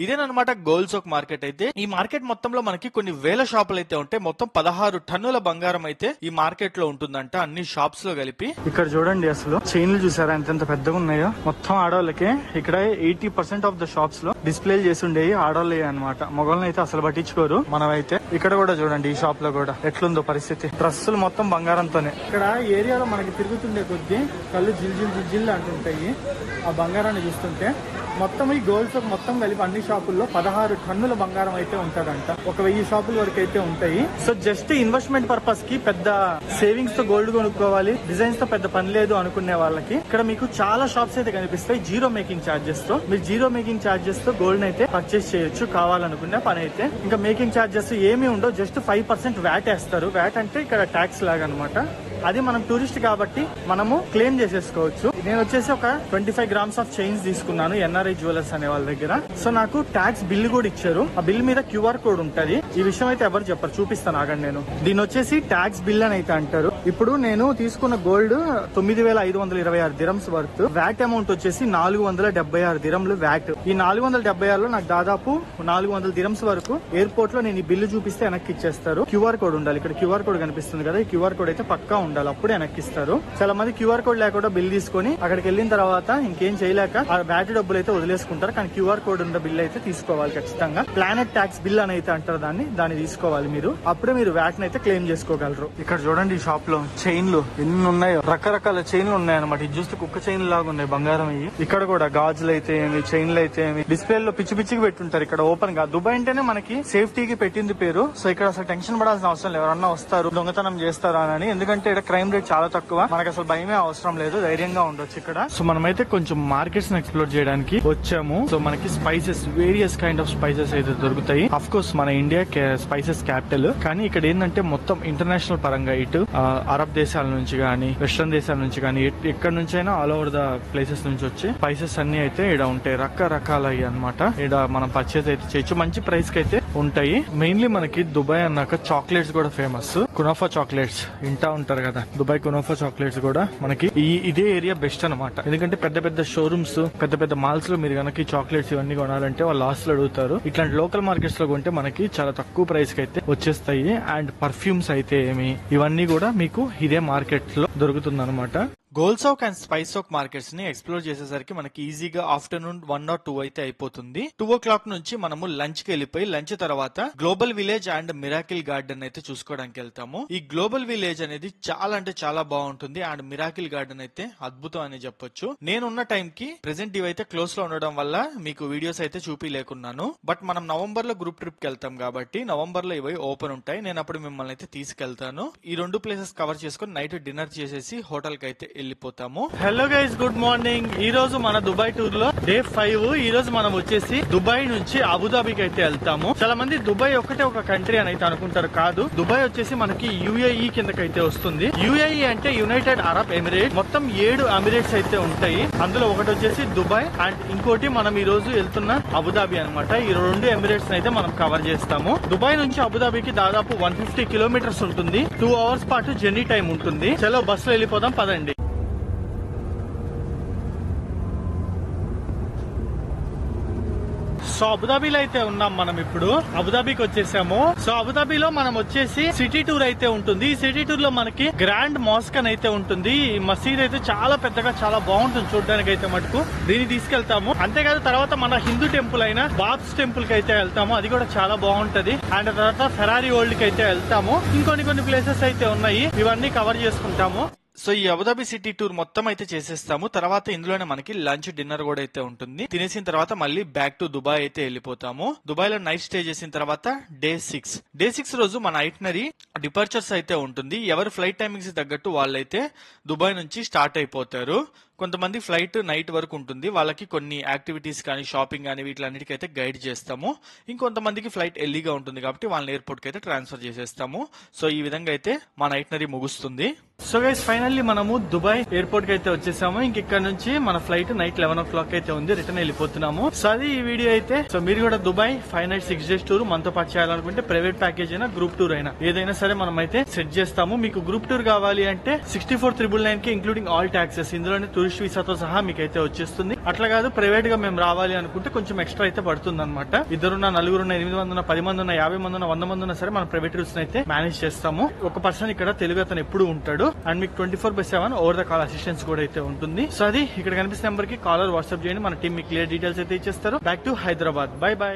ఇదేనమాట గోల్డ్ సోక్ మార్కెట్. అయితే ఈ మార్కెట్ మొత్తంలో మనకి కొన్ని వేల షాపులు అయితే ఉంటాయి. మొత్తం 16 టన్నుల బంగారం అయితే ఈ మార్కెట్ లో ఉంటుందంట, అన్ని షాప్స్ లో కలిపి. ఇక్కడ చూడండి అసలు చైన్లు చూసారా ఎంత పెద్దగా ఉన్నాయో. మొత్తం ఆడవాళ్ళకి ఇక్కడ 80% ఆఫ్ ద షాప్స్ లో డిస్ప్లే చేసి ఉండేవి ఆడవాళ్ళే అనమాట. మొగల్ని అయితే అసలు పట్టించుకోరు. మనమైతే ఇక్కడ కూడా చూడండి ఈ షాప్ లో కూడా ఎట్లుందో పరిస్థితి. డ్రెస్సులు మొత్తం బంగారంతోనే. ఇక్కడ ఏరియాలో మనకి తిరుగుతుండే కొద్దీ కళ్ళు జిల్ అంటుంటాయి ఆ బంగారాన్ని చూస్తుంటే. మొత్తం ఈ గోల్డ్ షాప్ మొత్తం కలిపి అన్ని షాపుల్లో 16 టన్నుల బంగారం అయితే ఉంటదంట. 1000 షాపుల వరకు అయితే ఉంటాయి. సో జస్ట్ ఇన్వెస్ట్మెంట్ పర్పస్ కి పెద్ద సేవింగ్స్ తో గోల్డ్ కొనుక్కోవాలి, డిజైన్స్ తో పెద్ద పని లేదు అనుకునే వాళ్ళకి ఇక్కడ మీకు చాలా షాప్స్ అయితే కనిపిస్తాయి జీరో మేకింగ్ చార్జెస్ తో. మీరు జీరో మేకింగ్ చార్జెస్ తో గోల్డ్ అయితే పర్చేస్ చేయొచ్చు కావాలనుకునే పని అయితే. ఇంకా మేకింగ్ చార్జెస్ ఏమీ ఉండవు, జస్ట్ 5% వ్యాట్ వేస్తారు. వ్యాట్ అంటే ఇక్కడ ట్యాక్స్ లాగా అనమాట. అది మనం టూరిస్ట్ కాబట్టి మనము క్లెయిమ్ చేసేసుకోవచ్చు. నేను వచ్చేసి ఒక 25 గ్రామ్స్ ఆఫ్ చైన్స్ తీసుకున్నాను ఎన్ఆర్ఐ జ్యువెలర్స్ అనే వాళ్ళ దగ్గర. సో నాకు ట్యాక్స్ బిల్ కూడా ఇచ్చారు. ఆ బిల్ మీద QR కోడ్ ఉంటది. ఈ విషయం అయితే ఎవరు చెప్పరు, చూపిస్తాను ఆగండి. నేను దీని వచ్చేసి ట్యాక్స్ బిల్ అని అయితే అంటారు. ఇప్పుడు నేను తీసుకున్న gold 9,526 dirhams worth. VAT amount వచ్చేసి 476 దిరమ్లు వ్యాట్. ఈ 476లో నాకు దాదాపు 400 దిరమ్స్ వరకు ఎయిర్పోర్ట్ లో నేను ఈ బిల్లు చూపిస్తే వెనక్కి ఇచ్చేస్తారు. QR కోడ్ ఉండాలి. ఇక్కడ QR కోడ్ కనిపిస్తుంది కదా, ఈ QR కోడ్ అయితే పక్కా ఉండాలి, అప్పుడే వెనక్కిస్తారు. చాలా మంది QR కోడ్ లేకుండా బిల్ తీసుకొని అక్కడికి వెళ్ళిన తర్వాత ఇంకేం చేయలేక ఆ వ్యాట్ డబ్బులు అయితే వదిలేసుకుంటారు. కానీ QR కోడ్ ఉన్న బిల్ అయితే తీసుకోవాలి ఖచ్చితంగా. ప్లానెట్ ట్యాక్స్ బిల్ అని అయితే అంటారు దాన్ని తీసుకోవాలి మీరు. అప్పుడే మీరు వ్యాట్ అయితే క్లెయిమ్ చేసుకోగలరు. ఇక్కడ చూడండి ఈ షాప్ లో చైన్లు ఎన్ని ఉన్నాయో, రకరకాల చైన్లు ఉన్నాయన్నమాట. ఇది చూస్తే కుక్క చైన్ లాగా ఉన్నాయి బంగారం. ఇక్కడ కూడా గాజులు అయితే ఏమి, చైన్లు అయితే ఏమి, డిస్ప్లే లో పిచ్చి పిచ్చికి పెట్టుంటారు ఇక్కడ ఓపెన్ గా. దుబాయ్ అంటేనే మనకి సేఫ్టీకి పెట్టింది పేరు. సో ఇక్కడ అసలు టెన్షన్ పడాల్సిన అవసరం లేదు, ఎవరన్నా వస్తారు దొంగతనం చేస్తారా అని. ఎందుకంటే ఇక్కడ క్రైమ్ రేట్ చాలా తక్కువ, మనకు అసలు భయమే అవసరం లేదు, ధైర్యంగా ఉండొచ్చు ఇక్కడ. సో మనమైతే కొంచెం మార్కెట్స్ ఎక్స్ప్లోర్ చేయడానికి వచ్చాము. సో మనకి spices, various kind of spices అయితే దొరుకుతాయి. అఫ్ కోర్స్ మన ఇండియా స్పైసెస్ క్యాపిటల్, కానీ ఇక్కడ ఏంటంటే మొత్తం ఇంటర్నేషనల్ పరంగా ఇటు అరబ్ దేశాల నుంచి గానీ, వెస్టర్న్ దేశాల నుంచి గానీ, ఎక్కడి నుంచి అయినా ఆల్ ఓవర్ ద ప్లేసెస్ నుంచి వచ్చి స్పైసెస్ అన్ని అయితే ఇక్కడ ఉంటాయి. రకరకాలవి అనమాట. ఇక్కడ మనం పర్చేస్ అయితే చేయొచ్చు, మంచి ప్రైస్ కి అయితే ఉంటాయి. మెయిన్లీ మనకి దుబాయ్ అన్నాక చాక్లెట్స్ కూడా ఫేమస్. కునాఫా చాక్లెట్స్ వింటా ఉంటారు కదా, దుబాయ్ కునాఫా చాక్లెట్స్ కూడా మనకి ఇదే ఏరియా బెస్ట్ అనమాట. ఎందుకంటే పెద్ద పెద్ద షోరూమ్స్, పెద్ద పెద్ద మాల్స్ లో మీరు కనుక చాక్లెట్స్ ఇవన్నీ కొనాలంటే వాళ్ళు లాస్ట్ లో అడుగుతారు. ఇట్లాంటి లోకల్ మార్కెట్స్ లో కొంటే మనకి చాలా తక్కువ ప్రైస్ కి అయితే వచ్చేస్తాయి. అండ్ పర్ఫ్యూమ్స్ అయితే ఏమి, ఇవన్నీ కూడా మీకు ఇదే మార్కెట్ లో దొరుకుతుంది అనమాట. Gold soak and spice soak markets ని ఎక్స్ప్లోర్ చేసేసరికి మనకి ఈజీగా ఆఫ్టర్నూన్ 1 or 2 అయితే అయిపోతుంది. 2 o'clock నుంచి మనము లంచ్ కి వెళ్ళిపోయి లంచ్ తర్వాత global village and miracle garden అయితే చూసుకోవడానికి వెళ్తాము. ఈ గ్లోబల్ విలేజ్ అనేది చాలా అంటే చాలా బాగుంటుంది. అండ్ మిరాకిల్ గార్డెన్ అయితే అద్భుతం అని చెప్పొచ్చు. నేనున్న టైం కి ప్రెసెంట్ ఇవైతే క్లోజ్ లో ఉండడం వల్ల మీకు వీడియోస్ అయితే చూపిలేకున్నాను. బట్ మనం నవంబర్ లో గ్రూప్ ట్రిప్ కి వెళ్తాం కాబట్టి నవంబర్ లో ఇవి ఓపెన్ ఉంటాయి. నేను అప్పుడు మిమ్మల్ని అయితే తీసుకెళ్తాను. ఈ 2 ప్లేసెస్ కవర్ చేసుకుని నైట్ డిన్నర్ చేసేసి హోటల్ కి అయితే వెళ్ళిపోతాము. Hello guys, good morning. ఈ రోజు మన దుబాయ్ టూర్ లో డే 5. ఈ రోజు మనం వచ్చేసి దుబాయ్ నుంచి అబుదాబికి అయితే వెళ్తాము. చాలా మంది దుబాయ్ ఒకటే ఒక కంట్రీ అని అయితే అనుకుంటారు. కాదు, దుబాయ్ వచ్చేసి మనకి UAE కిందకైతే వస్తుంది. UAE అంటే యునైటెడ్ అరబ్ ఎమిరేట్స్. మొత్తం 7 ఎమిరేట్స్ అయితే ఉంటాయి. అందులో ఒకటి వచ్చేసి దుబాయ్ అండ్ ఇంకోటి మనం ఈ రోజు వెళ్తున్న అబుదాబి అనమాట. ఈ 2 ఎమిరేట్స్ అయితే మనం కవర్ చేస్తాము. దుబాయ్ నుంచి అబుదాబికి దాదాపు 150 కిలోమీటర్స్ ఉంటుంది. 2 hours పాటు జర్నీ టైం ఉంటుంది. చలో బస్ లో వెళ్ళిపోదాం పదండి. సో సో అబుదాబిలో అయితే ఉన్నాం మనం ఇప్పుడు. అబుదాబికి వచ్చేసాము. సో అబుదాబిలో మనం వచ్చేసి సిటీ టూర్ అయితే ఉంటుంది. ఈ సిటీ టూర్ లో మనకి గ్రాండ్ మాస్క్ అని అయితే ఉంటుంది. ఈ మసీద్ అయితే చాలా పెద్దగా చాలా బాగుంటుంది చూడడానికి అయితే మటుకు. దీన్ని తీసుకెళ్తాము. అంతేకాదు తర్వాత మన హిందూ టెంపుల్ అయిన బాబ్స్ టెంపుల్ కి అయితే వెళ్తాము. అది కూడా చాలా బాగుంటది. అండ్ తర్వాత ఫెరారీ వరల్డ్ కి అయితే వెళ్తాము. కొన్ని ప్లేసెస్ అయితే ఉన్నాయి. ఇవన్నీ కవర్ చేసుకుంటాము. సో ఈ అబుదాబి సిటీ టూర్ మొత్తం అయితే చేసేస్తాము. తర్వాత ఇందులోనే మనకి లంచ్ డిన్నర్ కూడా అయితే ఉంటుంది. తినేసిన తర్వాత మళ్ళీ బ్యాక్ టు దుబాయ్ అయితే వెళ్ళిపోతాము. దుబాయ్ లో నైట్ స్టే చేసిన తర్వాత డే 6 రోజు మన ఐటినరీ డిపార్చర్స్ అయితే ఉంటుంది. ఎవరు ఫ్లైట్ టైమింగ్స్ తగ్గట్టు వాళ్ళైతే దుబాయ్ నుంచి స్టార్ట్ అయిపోతారు. కొంతమంది ఫ్లైట్ నైట్ వరకు ఉంటుంది. వాళ్ళకి కొన్ని యాక్టివిటీస్ కానీ షాపింగ్ కానీ వీటిలన్నిటికైతే గైడ్ చేస్తాము. ఇంకొంతమందికి ఫ్లైట్ ఎర్లీగా ఉంటుంది కాబట్టి వాళ్ళని ఎయిర్పోర్ట్ కి అయితే ట్రాన్స్ఫర్ చేసేస్తాము. సో ఈ విధంగా అయితే మన ఐటినరీ ముగుస్తుంది. సో గైస్ ఫైనల్లీ మనము దుబాయ్ ఎయిర్పోర్ట్ కి అయితే వచ్చేసాము. ఇక్కడ నుంచి మన ఫ్లైట్ నైట్ 11 o'clock అయితే ఉంది. రిటర్న్ వెళ్ళిపోతున్నాము. సో అది ఈ వీడియో అయితే. సో మీరు కూడా దుబాయ్ 5 nights 6 days టూర్ మనతో పాటు చేయాలనుకుంటే ప్రైవేట్ ప్యాకేజ్ అయినా గ్రూప్ టూర్ అయినా ఏదైనా సరే మనం అయితే సెట్ చేస్తాము. మీకు గ్రూప్ టూర్ కావాలి అంటే 64,999 కి ఇంక్లూడింగ్ ఆల్ టాక్సెస్. ఇందులోనే టూరిస్ట్ వీసాతో సహా మీకు అయితే వచ్చేస్తుంది. అట్లా కాదు ప్రైవేట్ గా మేము రావాలి అనుకుంటే కొంచెం ఎక్స్ట్రా అయితే పడుతుంది అనమాట. ఇద్దరున్న, నలుగురున్న, 8 మంది ఉన్న, 10 మంది ఉన్న, 50 మంది ఉన్న, 100 మంది ఉన్నా సరే మనం ప్రైవేట్ రూట్స్ అయితే మేనేజ్ చేస్తాము. ఒక పర్సన్ ఇక్కడ తెలుగు అతను ఎప్పుడు ఉంటాడు. అండ్ మీకు 24/7 ఓవర్ ద కాల్ అసిస్టెన్స్ కూడా అయితే ఉంటుంది. సో అది ఇక్కడ కనిపిస్తున్న నెంబర్ కి కాలర్ వాట్సాప్ చేయండి. మన టీం మీకు క్లియర్ డీటెయిల్స్ అయితే ఇచ్చేస్తారు. Back to Hyderabad. By by.